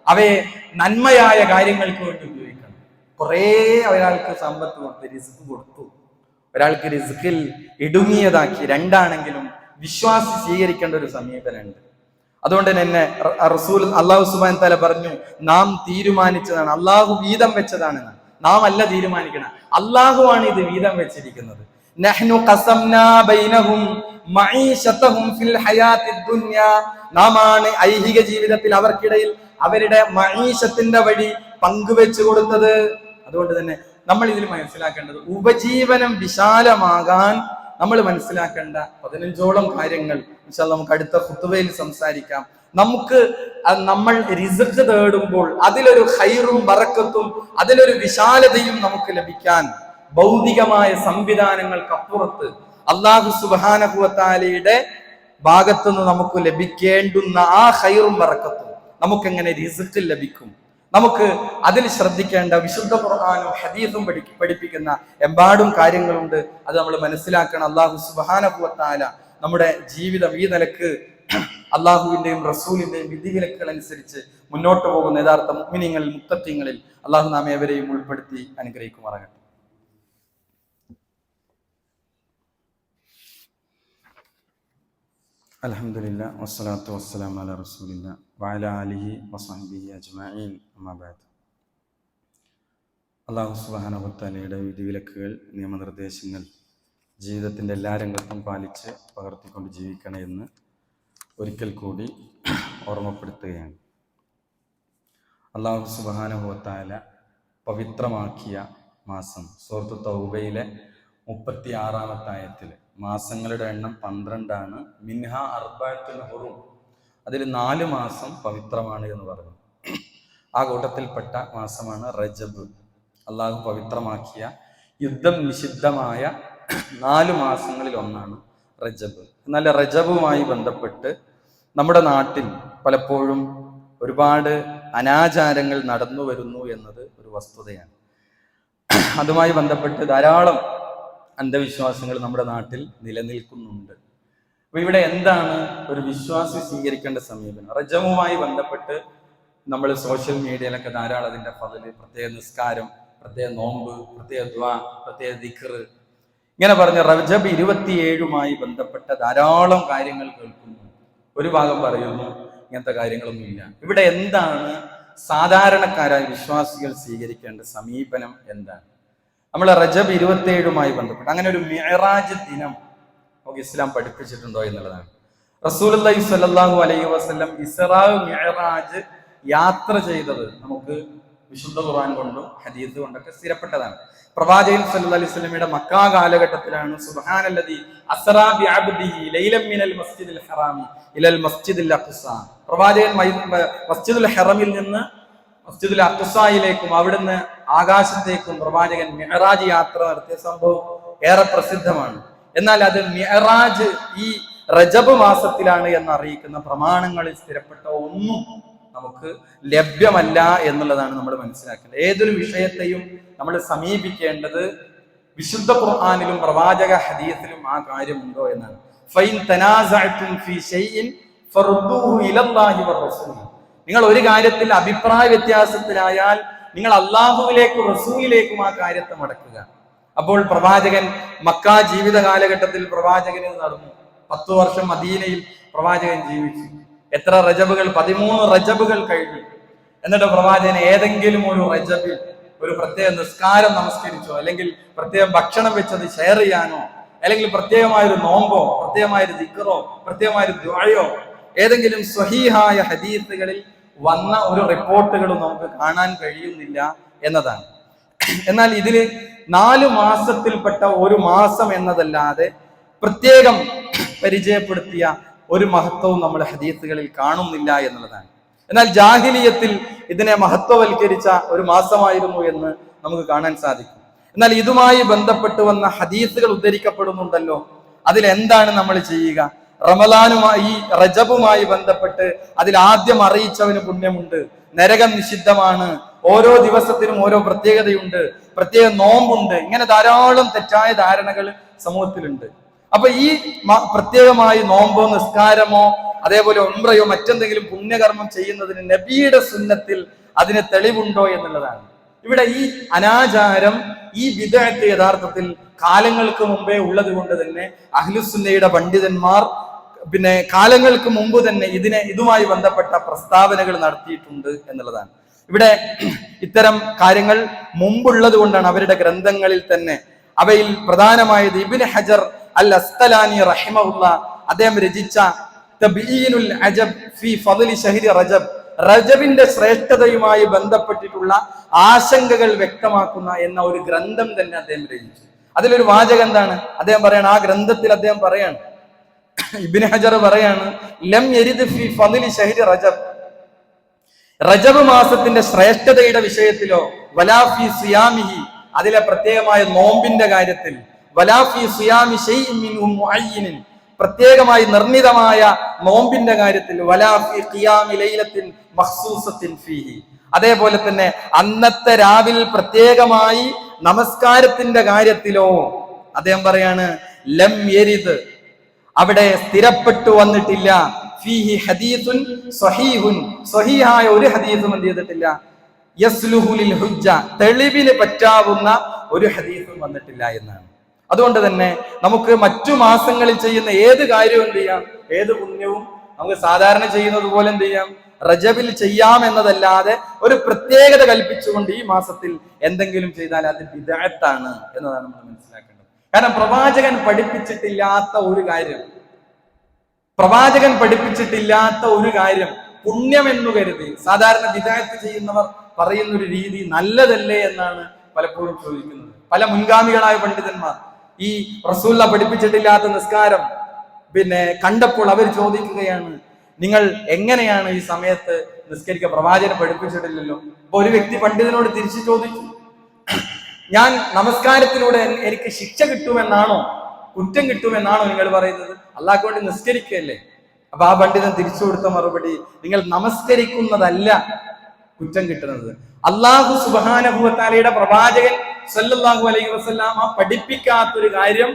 അവയെ നന്മയായ കാര്യങ്ങൾക്ക് വേണ്ടി ഉപയോഗിക്കണം. കുറേ ഒരാൾക്ക് സമ്പത്ത് കൊടുത്ത് റിസ്ക് കൊടുത്തു, ഒരാൾക്ക് റിസ്കിൽ ഇടുങ്ങിയതാക്കി, രണ്ടാണെങ്കിലും വിശ്വാസി സ്വീകരിക്കേണ്ട ഒരു സമീപനമുണ്ട്. അതുകൊണ്ട് തന്നെ റസൂൽ അള്ളാഹു സുബ്ഹാനഹു തആല പറഞ്ഞു, നാം തീരുമാനിച്ചതാണ്, അള്ളാഹു വീതം വെച്ചതാണ്. നാം അല്ല തീരുമാനിക്കണം, അള്ളാഹുവാണ് ഇത് വീതം വെച്ചിരിക്കുന്നത്. നഹ്നു ഖസംനാ ബൈനഹും മഈശതഹും ഫിൽ ഹയാത്തിദ് ദുനിയാ, നാമാണ് ഐഹിക ജീവിതത്തിൽ അവർക്കിടയിൽ അവരുടെ മഈശത്തിന്റെ വഴി പങ്കുവെച്ചു കൊടുത്തത്. അതുകൊണ്ട് തന്നെ നമ്മൾ ഇതിൽ മനസ്സിലാക്കേണ്ടത്, ഉപജീവനം വിശാലമാകാൻ നമ്മൾ മനസ്സിലാക്കേണ്ട 15ഓളം കാര്യങ്ങൾ ഇൻഷാ അല്ലാഹ് നമുക്ക് അടുത്ത ഖുതുബയിൽ സംസാരിക്കാം. നമ്മൾ റിസ്ക് തേടുമ്പോൾ അതിലൊരു ഖൈറും ബറക്കത്തും അതിലൊരു വിശാലതയും നമുക്ക് ലഭിക്കാൻ ഭൗതികമായ സംവിധാനങ്ങൾക്കപ്പുറത്ത് അല്ലാഹു സുബ്ഹാനഹു വ തആലയുടെ ഭാഗത്തുനിന്ന് നമുക്ക് ലഭിക്കേണ്ടുന്ന ആ ഖൈറും ബറക്കത്തും നമുക്കെങ്ങനെ റിസ്ക് ലഭിക്കും, നമുക്ക് അതിൽ ശ്രദ്ധിക്കേണ്ട വിശുദ്ധ ഖുർആനും ഹദീസും പഠിപ്പിക്കുന്ന എമ്പാടും കാര്യങ്ങളുണ്ട്. അത് നമ്മൾ മനസ്സിലാക്കണം. അല്ലാഹു സുബ്ഹാനഹു വ തആല നമ്മുടെ ജീവിതം ഈ നിലക്ക് അള്ളാഹുവിന്റെയും റസൂലിന്റെയും വിധിവിലക്കുകൾ അനുസരിച്ച് മുന്നോട്ട് പോകുന്ന യഥാർത്ഥ മുഅ്മിനീങ്ങളിൽ മുത്തഖീങ്ങളിൽ അള്ളാഹു നാം ഏവരെയും ഉൾപ്പെടുത്തി അനുഗ്രഹിക്കുമാറാകട്ടെ. അൽഹംദുലില്ലാഹ് വസ്സലാത്തു വസ്സലാമു അലാ റസൂലില്ലാഹ് വഅലാ ആലിഹി വസഹ്ബിഹി അജ്മഈൻ. അമ്മാ ബഅദ്. അല്ലാഹു സുബ്ഹാനഹു വ തആലയുടെ വിധിവിലക്കുകൾ, നിയമനിർദ്ദേശങ്ങൾ ജീവിതത്തിൻ്റെ എല്ലാ രംഗത്തും പാലിച്ച് പകർത്തിക്കൊണ്ട് ജീവിക്കണേ എന്ന് ഒരിക്കൽ കൂടി ഓർമ്മപ്പെടുത്തുകയാണ്. അല്ലാഹു സുബ്ഹാനഹു വ തആല പവിത്രമാക്കിയ മാസം സൂറത്ത് തൗബയിലെ 36-ാമത്തെ ആയത്തിൽ മാസങ്ങളുടെ എണ്ണം 12 മിൻഹ അർബഅത്തുൻ ഹുറും, അതിൽ 4 മാസം പവിത്രമാണ് എന്ന് പറഞ്ഞു. ആ കൂട്ടത്തിൽപ്പെട്ട മാസമാണ് റജബ്. അള്ളാഹു പവിത്രമാക്കിയ യുദ്ധം നിഷിദ്ധമായ 4 മാസങ്ങളിൽ ഒന്നാണ് റജബ്. എന്നാൽ റജബുമായി ബന്ധപ്പെട്ട് നമ്മുടെ നാട്ടിൽ പലപ്പോഴും ഒരുപാട് അനാചാരങ്ങൾ നടന്നു വരുന്നു എന്നത് ഒരു വസ്തുതയാണ്. അതുമായി ബന്ധപ്പെട്ട് ധാരാളം അന്ധവിശ്വാസങ്ങൾ നമ്മുടെ നാട്ടിൽ നിലനിൽക്കുന്നുണ്ട്. അപ്പൊ ഇവിടെ എന്താണ് ഒരു വിശ്വാസി സ്വീകരിക്കേണ്ട സമീപനം? റജബുമായി ബന്ധപ്പെട്ട് നമ്മൾ സോഷ്യൽ മീഡിയയിലൊക്കെ ധാരാളം അതിന്റെ ഫള്, പ്രത്യേക നിസ്കാരം, പ്രത്യേക നോമ്പ്, പ്രത്യേക ദുആ, പ്രത്യേക ദിക്ർ, ഇങ്ങനെ പറഞ്ഞ റജബ് 27 ബന്ധപ്പെട്ട ധാരാളം കാര്യങ്ങൾ കേൾക്കുന്നു. ഒരു ഭാഗം പറയുന്നു ഇങ്ങനത്തെ കാര്യങ്ങളൊന്നും ഇല്ല. ഇവിടെ എന്താണ് സാധാരണക്കാരായ വിശ്വാസികൾ സ്വീകരിക്കേണ്ട സമീപനം എന്താണ്? നമ്മൾ റജബ് 27 ബന്ധപ്പെട്ട് അങ്ങനെ ഒരു മിഅ്റാജ് ദിനം നമുക്ക് ഇസ്ലാം പഠിപ്പിച്ചിട്ടുണ്ടോ എന്നുള്ളതാണ്. റസൂലുള്ളാഹി സ്വല്ലല്ലാഹു അലൈഹി വസല്ലം ഇസ്റാ മിഅ്റാജ് യാത്ര ചെയ്തത് നമുക്ക് വിശുദ്ധ ഖുർആൻ കൊണ്ടും ഹദീസ് കൊണ്ടൊക്കെ സ്ഥിരപ്പെട്ടതാണ്. പ്രവാചകൻ സല്ലല്ലാഹു അലൈഹി വസല്ലമയുടെ മക്കാ കാലഘട്ടത്തിലാണ് സുബ്ഹാനല്ലദി അസ്റാ ബിഅബ്ദിഹി ലൈലൻ മിനൽ മസ്ജിദിൽ ഹറാമി ഇലൽ മസ്ജിദിൽ അഖ്സ. പ്രവാചകൻ മസ്ജിദുൽ ഹറമിൽ നിന്ന് മസ്ജിദുൽ അഖ്സയിലേക്കും അവിടുന്ന് ആകാശത്തേക്കും പ്രവാചകൻ മിഅ്റാജ് യാത്ര നടത്തിയ സംഭവം ഏറെ പ്രസിദ്ധമാണ്. എന്നാൽ അത് മിഅ്റാജ് ഈ റജബ് മാസത്തിലാണ് എന്ന് അറിയിക്കുന്ന പ്രമാണങ്ങളിൽ സ്ഥിരപ്പെട്ട ഒന്നും നമുക്ക് ലഭ്യമല്ല എന്നുള്ളതാണ് നമ്മൾ മനസ്സിലാക്കേണ്ടത്. ഏതൊരു വിഷയത്തെയും നമ്മൾ സമീപിക്കേണ്ടത് വിശുദ്ധ ഖുർആനിലും പ്രവാചക ഹദീസിലും ആ കാര്യമുണ്ടോ എന്നാണ്. ഫൈൻ തനാസഅതും ഫീ ഷൈഇൻ ഫറുദ്ദൂഹു ഇലല്ലാഹി വറസൂൽ. നിങ്ങൾ ഒരു കാര്യത്തിൽ അഭിപ്രായ വ്യത്യാസത്തിലായാൽ നിങ്ങൾ അല്ലാഹുവിലേക്കും റസൂലിലേക്കും ആ കാര്യത്തെ മടക്കുക. അപ്പോൾ പ്രവാചകൻ മക്കാ ജീവിത കാലഘട്ടത്തിൽ പ്രവാചകന് നടന്നു. 10 വർഷം മദീനയിൽ പ്രവാചകൻ ജീവിച്ചു. എത്ര റജബുകൾ? 13 റജബുകൾ കഴിഞ്ഞു. എന്നിട്ട് പ്രവാചകൻ ഏതെങ്കിലും ഒരു റജബിൽ ഒരു പ്രത്യേക നിസ്കാരം നമസ്കരിച്ചോ, അല്ലെങ്കിൽ പ്രത്യേകം ഭക്ഷണം വെച്ചത് ഷെയർ ചെയ്യാനോ, അല്ലെങ്കിൽ പ്രത്യേകമായൊരു നോമ്പോ, പ്രത്യേകമായൊരു ദിക്റോ, പ്രത്യേകമായൊരു ദുആയോ ഏതെങ്കിലും സ്വഹീഹായ ഹദീസുകളിൽ വന്ന ഒരു റിപ്പോർട്ടുകളും നമുക്ക് കാണാൻ കഴിയുന്നില്ല എന്നതാണ്. എന്നാൽ ഇതില് 4 മാസത്തിൽപ്പെട്ട ഒരു മാസം എന്നതല്ലാതെ പ്രത്യേകം പരിചയപ്പെടുത്തിയ ഒരു മഹത്വവും നമ്മുടെ ഹദീസുകളിൽ കാണുന്നില്ല എന്നുള്ളതാണ്. എന്നാൽ ജാഹിലിയത്തിൽ ഇതിനെ മഹത്വവൽക്കരിച്ച ഒരു മാസമായിരുന്നു എന്ന് നമുക്ക് കാണാൻ സാധിക്കും. എന്നാൽ ഇതുമായി ബന്ധപ്പെട്ട് വന്ന ഹദീസുകൾ ഉദ്ധരിക്കപ്പെടുന്നുണ്ടല്ലോ, അതിലെന്താണ് നമ്മൾ ചെയ്യുക? റമദാനുമായി റജബുമായി ബന്ധപ്പെട്ട് അതിൽ ആദ്യം അറിയിച്ചവന് പുണ്യമുണ്ട്, നരകം നിഷിദ്ധമാണ്, ഓരോ ദിവസത്തിനും ഓരോ പ്രത്യേകതയുണ്ട്, പ്രത്യേക നോമ്പുണ്ട്, ഇങ്ങനെ ധാരാളം തെറ്റായ ധാരണകൾ സമൂഹത്തിലുണ്ട്. അപ്പൊ ഈ പ്രത്യേകമായി നോമ്പോ നിസ്കാരമോ അതേപോലെ ഉംറയോ മറ്റെന്തെങ്കിലും പുണ്യകർമ്മം ചെയ്യുന്നതിന് നബിയുടെ സുന്നത്തിൽ അതിന് തെളിവുണ്ടോ എന്നുള്ളതാണ്. ഇവിടെ ഈ അനാചാരം, ഈ ബിദ്അത്ത് യഥാർത്ഥത്തിൽ കാലങ്ങൾക്ക് മുമ്പേ ഉള്ളത് കൊണ്ട് തന്നെ അഹ്ലുസുന്നയുടെ പണ്ഡിതന്മാർ കാലങ്ങൾക്ക് മുമ്പ് തന്നെ ഇതുമായി ബന്ധപ്പെട്ട പ്രസ്താവനകൾ നടത്തിയിട്ടുണ്ട് എന്നുള്ളതാണ്. ഇവിടെ ഇത്തരം കാര്യങ്ങൾ മുമ്പുള്ളത് കൊണ്ടാണ് അവരുടെ ഗ്രന്ഥങ്ങളിൽ തന്നെ അവയിൽ പ്രധാനമായത് ഇബ്നു ഹജർ അൽ അസ്ഖലാനി റഹിമഹുല്ലാ അദ്ദേഹം രചിച്ച തബ്യീനുൽ അജബ് ഫീ ഫദ്ലി ശഹ്രി റജബ്, റജബിന്റെ ശ്രേഷ്ഠതയുമായി ബന്ധപ്പെട്ടിട്ടുള്ള ആശങ്കകൾ വ്യക്തമാക്കുന്ന എന്ന ഒരു ഗ്രന്ഥം തന്നെ അദ്ദേഹം രചിച്ചു. അതിലൊരു വാചകം എന്താണ്? അദ്ദേഹം പറയാണ്, ആ ഗ്രന്ഥത്തിൽ അദ്ദേഹം പറയാണ്, ഇബ്നു ഹജർ പറയാണ്, ലം യരിദ് ഫീ ഫദ്ലി ശഹ്രി റജബ്, റജബ് മാസത്തിന്റെ ശ്രേഷ്ഠതയുടെ വിഷയത്തിലോ, വലാ ഫീ സിയാമിഹി, അതിലെ പ്രത്യേകമായ നോമ്പിന്റെ കാര്യത്തിൽ, വലാ ഫീ സിയാമി ശൈഇൻ മിൻഹു മുഅയ്യിൻ, പ്രത്യേകമായി നിർണിതമായ നോമ്പിന്റെ കാര്യത്തിൽ, വലാ ഫീ ഖിയാമി ലൈലത്തിൻ മഖ്സൂസത്തിൻ ഫീഹി, അതേപോലെ തന്നെ അന്നത്തെ രാവിൽ പ്രത്യേകമായി നമസ്കാരത്തിന്റെ കാര്യത്തിലോ അദ്ദേഹം പറയാണ്, ലം യരിദ്, അവിടെ സ്ഥിരപ്പെട്ടു വന്നിട്ടില്ല, ഫീഹി ഹദീസുൻ സ്വഹീഹുൻ, സ്വഹീഹായ ഒരു ഹദീസും എന്ത് ചെയ്തിട്ടില്ല, യസ്ലുഹു ലിൽ ഹുജ്ജ, തെളിവിന് പറ്റാവുന്ന ഒരു ഹദീസും വന്നിട്ടില്ല എന്നാണ്. അതുകൊണ്ട് തന്നെ നമുക്ക് മറ്റു മാസങ്ങളിൽ ചെയ്യുന്ന ഏത് കാര്യവും എന്ത് ചെയ്യാം, ഏത് പുണ്യവും നമുക്ക് സാധാരണ ചെയ്യുന്നത് പോലെ എന്ത് ചെയ്യാം, റജബിൽ ചെയ്യാം എന്നതല്ലാതെ ഒരു പ്രത്യേകത കൽപ്പിച്ചുകൊണ്ട് ഈ മാസത്തിൽ എന്തെങ്കിലും ചെയ്താൽ അത് ബിദ്അത്താണ് എന്നതാണ് നമ്മൾ മനസ്സിലാക്കേണ്ടത്. കാരണം പ്രവാചകൻ പഠിപ്പിച്ചിട്ടില്ലാത്ത ഒരു കാര്യം പുണ്യം എന്ന് കരുതി സാധാരണ ബിദ്അത്ത് ചെയ്യുന്നവർ പറയുന്ന ഒരു രീതി നല്ലതല്ലേ എന്നാണ് പലപ്പോഴും ചോദിക്കുന്നത്. പല മുൻഗാമികളായ പണ്ഡിതന്മാർ ഈ റസൂലുള്ള പഠിപ്പിച്ചിട്ടില്ലാത്ത നിസ്കാരം കണ്ടപ്പോൾ അവർ ചോദിക്കുകയാണ്, നിങ്ങൾ എങ്ങനെയാണ് ഈ സമയത്ത് നിസ്കരിക്കുക, പ്രവാചകൻ പഠിപ്പിച്ചിട്ടില്ലല്ലോ. അപ്പൊ ഒരു വ്യക്തി പണ്ഡിതനോട് തിരിച്ചു ചോദിച്ചു, ഞാൻ നമസ്കാരത്തിലൂടെ എനിക്ക് ശിക്ഷ കിട്ടുമെന്നാണോ, കുറ്റം കിട്ടുമെന്നാണോ നിങ്ങൾ പറയുന്നത്? അള്ളാഹ്ക്ക് വേണ്ടി നിസ്കരിക്കുകയല്ലേ. അപ്പൊ ആ പണ്ഡിതൻ തിരിച്ചു കൊടുത്ത മറുപടി, നിങ്ങൾ നമസ്കരിക്കുന്നതല്ല കുറ്റം കിട്ടുന്നത്, അള്ളാഹു സുബ്ഹാനഹു വ തആലയുടെ പ്രവാചകൻ സല്ലല്ലാഹു അലൈഹി വസല്ലമ പഠിപ്പിക്കാത്തൊരു കാര്യം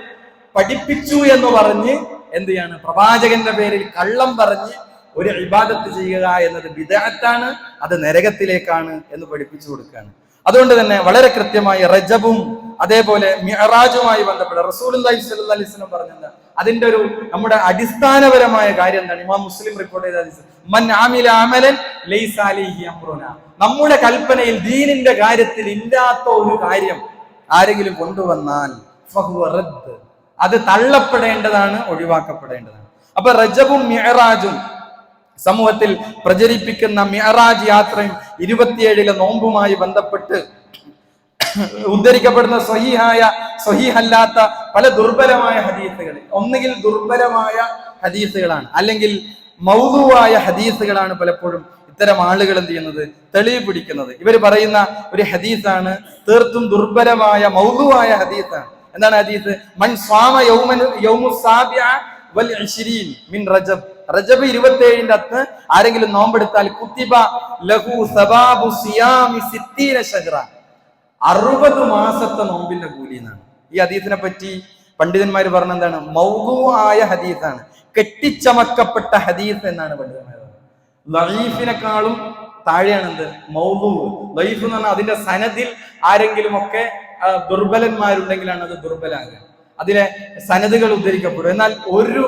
പഠിപ്പിച്ചു എന്ന് പറഞ്ഞ് എന്ത് ചെയ്യാണ്, പ്രവാചകന്റെ പേരിൽ കള്ളം പറഞ്ഞ് ഒരു ഇബാദത്ത് ചെയ്യുക എന്നത് ബിദ്അത്താണ്, അത് നരകത്തിലേക്കാണ് എന്ന് പഠിപ്പിച്ചു കൊടുക്കുകയാണ്. അതുകൊണ്ട് തന്നെ വളരെ കൃത്യമായി റജബും അതേപോലെ മിഅ്റാജുമായി ബന്ധപ്പെട്ട റസൂലുള്ളാഹി സ്വല്ലല്ലാഹു അലൈഹി വസല്ലം പറഞ്ഞത് അതിന്റെ ഒരു നമ്മുടെ അടിസ്ഥാനപരമായ കാര്യം എന്താണ്? ഇമാം മുസ്ലിം റിപ്പോർട്ട് ചെയ്ത ഹദീസ്, മൻ ആമില അമലൻ ലൈസ അലൈഹി അംറുനാ, നമ്മുടെ കൽപ്പനയിൽ ദീനിന്റെ കാര്യത്തിൽ ഇല്ലാത്ത ഒരു കാര്യം ആരെങ്കിലും കൊണ്ടുവന്നാൽ ഫഹുവ റദ്ദ്, അത് തള്ളപ്പെടേണ്ടതാണ്, ഒഴിവാക്കപ്പെടേണ്ടതാണ്. അപ്പൊ റജബും മിഅ്റാജും സമൂഹത്തിൽ പ്രചരിപ്പിക്കുന്ന മിഅ്റാജ് യാത്രയും 27 നോമ്പുമായി ബന്ധപ്പെട്ട് ഉദ്ധരിക്കപ്പെടുന്ന സ്വഹീഹല്ലാത്ത പല ദുർബലമായ ഹദീസുകൾ, ഒന്നുകിൽ ദുർബലമായ ഹദീസുകളാണ്, അല്ലെങ്കിൽ മൗദൂആയ ഹദീസുകളാണ് പലപ്പോഴും ഇത്തരം ആളുകൾ എന്ത് ചെയ്യുന്നത്, തെളിവ് പിടിക്കുന്നത്. ഇവർ പറയുന്ന ഒരു ഹദീസാണ് തീർത്തും ദുർബലമായ മൗദൂആയ ഹദീസാണ്. എന്താണ് ഹദീസ്? മൻ സ്വാമ യൗമുസ് സാബിഅ വൽ 20 മിൻ റജബ്, റജബ് 27ന്റെ അന്ന് ആരെങ്കിലും നോമ്പെടുത്താൽ കുത്തിബ ലഹു സബാബു സിയാമി 60 ശഹ്റ, 60 മാസത്തെ നോമ്പിന്റെ കൂലി എന്നാണ്. ഈ ഹദീസിനെ പറ്റി പണ്ഡിതന്മാർ പറഞ്ഞ എന്താണ്? മൗദൂആയ ഹദീസാണ്, കെട്ടിച്ചമക്കപ്പെട്ട ഹദീസ് എന്നാണ് പണ്ഡിതന്മാർ പറഞ്ഞത്. ലഈഫിനെക്കാളും താഴെയാണ് എന്ത്? മൗദൂ. ലഈഫ് എന്ന് പറഞ്ഞാൽ അതിന്റെ സനദിൽ ആരെങ്കിലും ഒക്കെ ദുർബലന്മാരുണ്ടെങ്കിലാണ് അത് ദുർബലാകുക, അതിലെ സനദുകൾ ഉദ്ധരിക്കപ്പെടും. എന്നാൽ ഒരു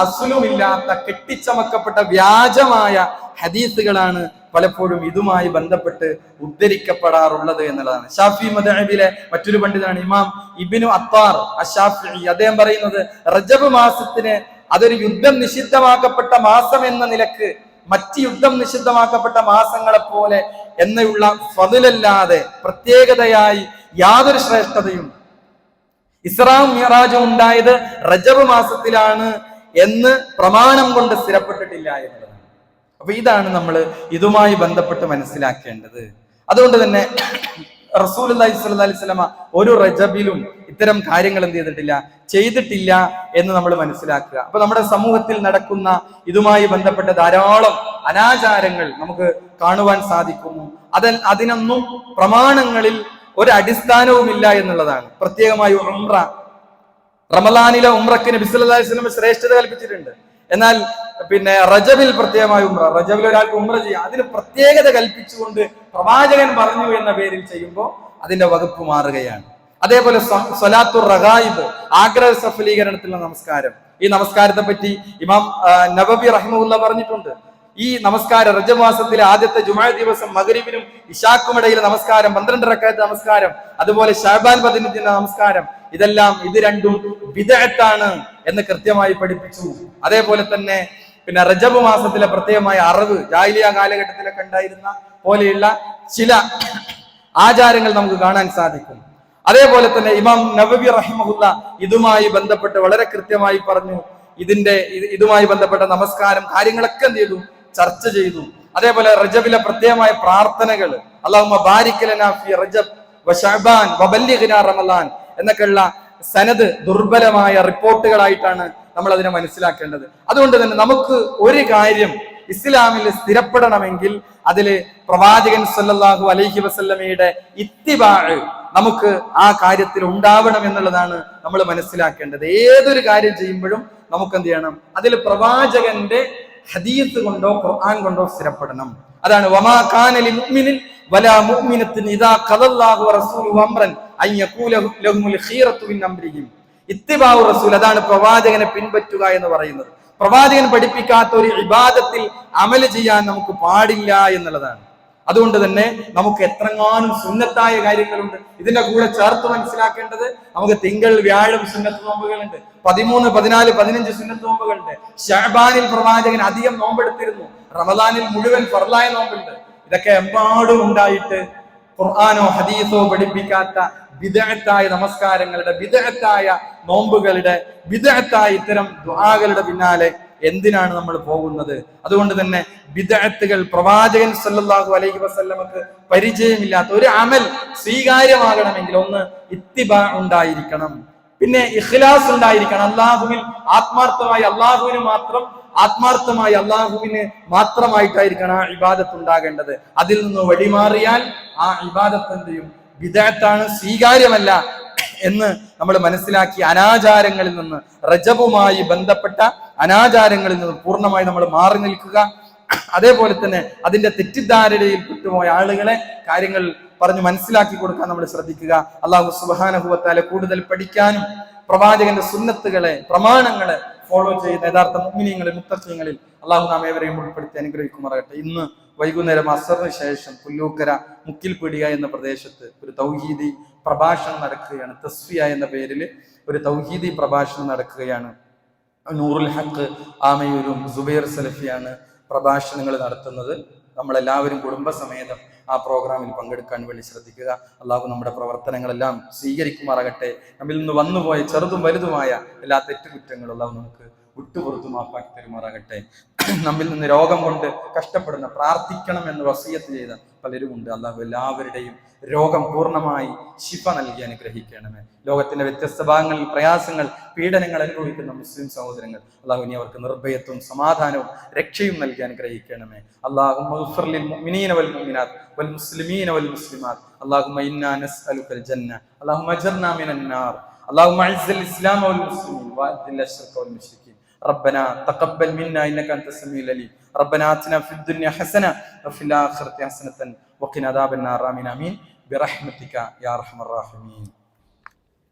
അസ്ലുമില്ലാത്ത കെട്ടിച്ചമക്കപ്പെട്ട വ്യാജമായ ഹദീസുകളാണ് പലപ്പോഴും ഇതുമായി ബന്ധപ്പെട്ട് ഉദ്ധരിക്കപ്പെടാറുള്ളത് എന്നുള്ളതാണ്. ഷാഫി മദ്ഹബിലെ മറ്റൊരു പണ്ഡിതനാണ് ഇമാം ഇബ്നു അത്താർ അശ്ശാഫിഈ. അദ്ദേഹം പറയുന്നത് റജബ് മാസത്തിന് അതൊരു യുദ്ധം നിഷിദ്ധമാക്കപ്പെട്ട മാസം എന്ന നിലക്ക് മറ്റ് യുദ്ധം നിഷിദ്ധമാക്കപ്പെട്ട മാസങ്ങളെ പോലെ എന്നുള്ള ഫളിലല്ലാതെ പ്രത്യേകതയായി യാതൊരു ശ്രേഷ്ഠതയും ഇസ്രാഉം മിഅ്റാജും ഉണ്ടായത് റജബ് മാസത്തിലാണ് എന്ന് പ്രമാണം കൊണ്ട് സ്ഥിരപ്പെട്ടിട്ടില്ല എന്നുള്ളതാണ്. അപ്പൊ ഇതാണ് നമ്മൾ ഇതുമായി ബന്ധപ്പെട്ട് മനസ്സിലാക്കേണ്ടത്. അതുകൊണ്ട് തന്നെ റസൂലുള്ളാഹി സ്വല്ലല്ലാഹി അലൈഹി വസല്ലമ ഒരു റജബിലും ഇത്തരം കാര്യങ്ങൾ എന്ത് ചെയ്തിട്ടില്ല എന്ന് നമ്മൾ മനസ്സിലാക്കുക. അപ്പൊ നമ്മുടെ സമൂഹത്തിൽ നടക്കുന്ന ഇതുമായി ബന്ധപ്പെട്ട ധാരാളം അനാചാരങ്ങൾ നമുക്ക് കാണുവാൻ സാധിക്കുന്നു. അതിനൊന്നും പ്രമാണങ്ങളിൽ ഒരടിസ്ഥാനവുമില്ല എന്നുള്ളതാണ്. പ്രത്യേകമായി ഉംറ, റമളാനിലെ ഉംറക്ക് നബി സല്ലല്ലാഹു അലൈഹി വസല്ലം ശ്രേഷ്ഠത കൽപ്പിച്ചിട്ടുണ്ട്. എന്നാൽ റജബിൽ പ്രത്യേകമായി ഉംറ, റജബിൽ ഒരാൾക്ക് ഉംറ ചെയ്യാം, അതിന് പ്രത്യേകത കൽപ്പിച്ചുകൊണ്ട് പ്രവാചകൻ പറഞ്ഞു എന്ന പേരിൽ ചെയ്യുമ്പോൾ അതിന്റെ വകുപ്പ് മാറുകയാണ്. അതേപോലെ സ്വലാത്തുർ റഗായിബ്, ആഗ്രഹ സഫലീകരണത്തിലുള്ള നമസ്കാരം, ഈ നമസ്കാരത്തെ പറ്റി ഇമാം നവവി റഹിമഹുല്ല പറഞ്ഞിട്ടുണ്ട്. ഈ നമസ്കാരം റജബ് മാസത്തിലെ ആദ്യത്തെ ജുമുഅ ദിവസം മഗ്രിബിനും ഇശാക്കും ഇടയിലെ നമസ്കാരം, 12 റക്അത്ത് നമസ്കാരം, അതുപോലെ ശഅബാൻ 15 നമസ്കാരം, ഇത് രണ്ടും ബിദ്അത്താണ് എന്ന് കൃത്യമായി പഠിപ്പിച്ചു. അതേപോലെ തന്നെ പിന്നെ റജബ് മാസത്തിലെ പ്രത്യേകമായ അറിവ്, ജാഹിലിയ കാലഘട്ടത്തിലൊക്കെ ഉണ്ടായിരുന്ന പോലെയുള്ള ചില ആചാരങ്ങൾ നമുക്ക് കാണാൻ സാധിക്കും. അതേപോലെ തന്നെ ഇമാം നവവി റഹിമഹുല്ല ഇതുമായി ബന്ധപ്പെട്ട് വളരെ കൃത്യമായി പറഞ്ഞു. ഇതുമായി ബന്ധപ്പെട്ട നമസ്കാരം കാര്യങ്ങളൊക്കെ എന്ത് ചെയ്തു, ചർച്ച ചെയ്തു. അതേപോലെ റജബിലെ പ്രത്യേകമായ പ്രാർത്ഥനകൾ, അല്ലാഹുമ്മ ബാരിക് ലനാ ഫീ റജബ് വശഅബാൻ വബല്ലിഗ്നാ റമളാൻ എന്നൊക്കെയുള്ള സനദ് ദുർബലമായ റിപ്പോർട്ടുകളായിട്ടാണ് നമ്മൾ അതിനെ മനസ്സിലാക്കേണ്ടത്. അതുകൊണ്ട് തന്നെ നമുക്ക് ഒരു കാര്യം ഇസ്ലാമിൽ സ്ഥിരപ്പെടണമെങ്കിൽ അതില് പ്രവാചകൻ സല്ലല്ലാഹു അലൈഹി വസല്ലമയുടെ ഇത്തിബാഅ് നമുക്ക് ആ കാര്യത്തിൽ ഉണ്ടാവണം എന്നുള്ളതാണ് നമ്മൾ മനസ്സിലാക്കേണ്ടത്. ഏതൊരു കാര്യം ചെയ്യുമ്പോഴും നമുക്ക് എന്ത് ചെയ്യണം, അതിൽ പ്രവാചകന്റെ ഹദീസ് കൊണ്ടോ ഖുർആൻ കൊണ്ടോ സ്ഥിരപ്പെടണം. അതാണ് വമാ കാന ലിമുഅ്മിനിൻ വലാ മുഅ്മിനത്തിൻ ഇദാ ഖദല്ലാഹു വറസൂലുഹു അംറൻ അൻ യഖൂല ലഹുൽ ഖീറത്തു മിൻ അംരിഹിം. ഇത്തിബാഉ റസൂൽ, അതാണ് പ്രവാചകനെ പിൻപറ്റുക എന്ന് പറയുന്നത്. പ്രവാചകൻ പഠിപ്പിക്കാത്ത ഒരു ഇബാദത്തിൽ അമൽ ചെയ്യാൻ നമുക്ക് പാടില്ല എന്നുള്ളതാണ്. അതുകൊണ്ട് തന്നെ നമുക്ക് എത്രങ്ങാനും സുന്നത്തായ കാര്യങ്ങളുണ്ട്. ഇതിന്റെ കൂടെ ചേർത്ത് മനസ്സിലാക്കേണ്ടത് നമുക്ക് തിങ്കൾ വ്യാഴം സുന്നത്ത് നോമ്പുകളുണ്ട്, 13, 14, 15 സുന്നത്ത് നോമ്പുകളുണ്ട്. ശഅബാനിൽ പ്രവാചകൻ അധികം നോമ്പെടുത്തിരുന്നു. റമദാനിൽ മുഴുവൻ ഫർളായ നോമ്പുണ്ട്. ഇതൊക്കെ എമ്പാടും ഉണ്ടായിട്ട് ഖുർആനോ ഹദീസോ പഠിപ്പിക്കാത്ത ബിദ്അത്തായ നമസ്കാരങ്ങളുടെ, ബിദ്അത്തായ നോമ്പുകളുടെ, ബിദ്അത്തായ ഇത്തരം ദുആകളുടെ പിന്നാലെ എന്തിനാണ് നമ്മൾ പോകുന്നത്? അതുകൊണ്ട് തന്നെ ബിദ്അത്തുകൾ, പ്രവാചകൻ സല്ലല്ലാഹു അലൈഹി വസല്ലമക്ക് പരിചയമില്ലാത്ത ഒരു അമൽ സ്വീകാര്യമാകണമെങ്കിൽ ഒന്ന് ഇത്തിബാ ഉണ്ടായിരിക്കണം, പിന്നെ ഇഖ്ലാസ് ഉണ്ടായിരിക്കണം. ആത്മാർത്ഥമായി അള്ളാഹുവിന് മാത്രമായിട്ടായിരിക്കണം ആ ഇബാദത്ത് ഉണ്ടാകേണ്ടത്. അതിൽ നിന്ന് വഴിമാറിയാൽ ആ ഇബാദത്ത് എന്തെയും ബിദ്അത്താണ്, സ്വീകാര്യമല്ല എന്ന് നമ്മൾ മനസ്സിലാക്കി അനാചാരങ്ങളിൽ നിന്ന്, റജബുമായി ബന്ധപ്പെട്ട അനാചാരങ്ങളിൽ നിന്ന് പൂർണ്ണമായി നമ്മൾ മാറി നിൽക്കുക. അതേപോലെ തന്നെ അതിന്റെ തെറ്റിദ്ധാരണയിൽ പെട്ടുപോയ ആളുകളെ കാര്യങ്ങൾ പറഞ്ഞ് മനസ്സിലാക്കി കൊടുക്കാൻ നമ്മൾ ശ്രദ്ധിക്കുക. അല്ലാഹു സുബ്ഹാനഹു വ തആല കൂടുതൽ പഠിക്കാനും പ്രവാചകന്റെ സുന്നത്തുകളെ, പ്രമാണങ്ങളെ ഫോളോ ചെയ്യുന്ന യഥാർത്ഥ മുഅ്മിനീങ്ങളിൽ, മുത്തഖീങ്ങളിൽ അല്ലാഹു നാം ഏവരെയും ഉൾപ്പെടുത്തി അനുഗ്രഹിക്കുമാറാകട്ടെ. ഇന്ന് വൈകുന്നേരം അസറിന് ശേഷം പുല്ലൂക്കര മുക്കിൽപീടിക എന്ന പ്രദേശത്ത് ഒരു തൗഹീദി പ്രഭാഷണം നടക്കുകയാണ്. തസ്ഫിയ എന്ന പേരിൽ ഒരു തൗഹീദി പ്രഭാഷണം നടക്കുകയാണ്. നൂറുൽ ഹഖ് ആമയൂരും സുബൈർ സലഫിയാണ് പ്രഭാഷണങ്ങൾ നടത്തുന്നത്. നമ്മളെല്ലാവരും കുടുംബസമേതം ആ പ്രോഗ്രാമിൽ പങ്കെടുക്കാൻ വേണ്ടി ശ്രദ്ധിക്കുക. അള്ളാഹു നമ്മുടെ പ്രവർത്തനങ്ങളെല്ലാം സ്വീകരിക്കുമാറാകട്ടെ. നമ്മിൽ നിന്ന് വന്നുപോയ ചെറുതും വലുതുമായ എല്ലാ തെറ്റുകുറ്റങ്ങളും അള്ളാഹു നമുക്ക് വിട്ടുപുറത്തു മാപ്പാക്കി തരുമാറാകട്ടെ. നമ്മിൽ നിന്ന് രോഗം കൊണ്ട് കഷ്ടപ്പെടുന്ന, പ്രാർത്ഥിക്കണം എന്ന് വസിയത്ത് ചെയ്ത പലരുമുണ്ട്. അള്ളാഹു എല്ലാവരുടെയും രോഗം പൂർണ്ണമായി ശിഫ നൽകി അനുഗ്രഹിക്കണമേ. ലോകത്തിന്റെ വ്യത്യസ്ത ഭാഗങ്ങളിൽ പ്രയാസങ്ങൾ, പീഡനങ്ങൾ അനുഭവിക്കുന്ന മുസ്ലിം സഹോദരങ്ങൾ അള്ളാഹു ഇനി അവർക്ക് നിർഭയത്വം, സമാധാനവും രക്ഷയും നൽകി അനുഗ്രഹിക്കണമേ. അല്ലാഹുമ്മ ഗ്ഫിർ ലിൽ മുഅ്മിനീന വൽ മുഅ്മിനാത്ത് വൽ മുസ്ലിമീന വൽ മുസ്ലിമാത്ത്. അല്ലാഹുമ്മ ഇന്നാ നസ്അലുക്കൽ ജന്ന. അല്ലാഹുമ്മ അജ്ർനാ മിനൻ നാർ. അല്ലാഹുമ്മ അഇസ്സൽ ഇസ്ലാമ വൽ മുസ്ലിമീൻ വഅദിൽ അശ്ശർക വൽ മുശ്രിക്കീൻ. ربنا تقبل منا انك انت السميع العليم. ربنا آتنا في الدنيا حسنه وفي الاخره حسنه وقنا عذاب النار. آمين برحمتك يا ارحم الراحمين.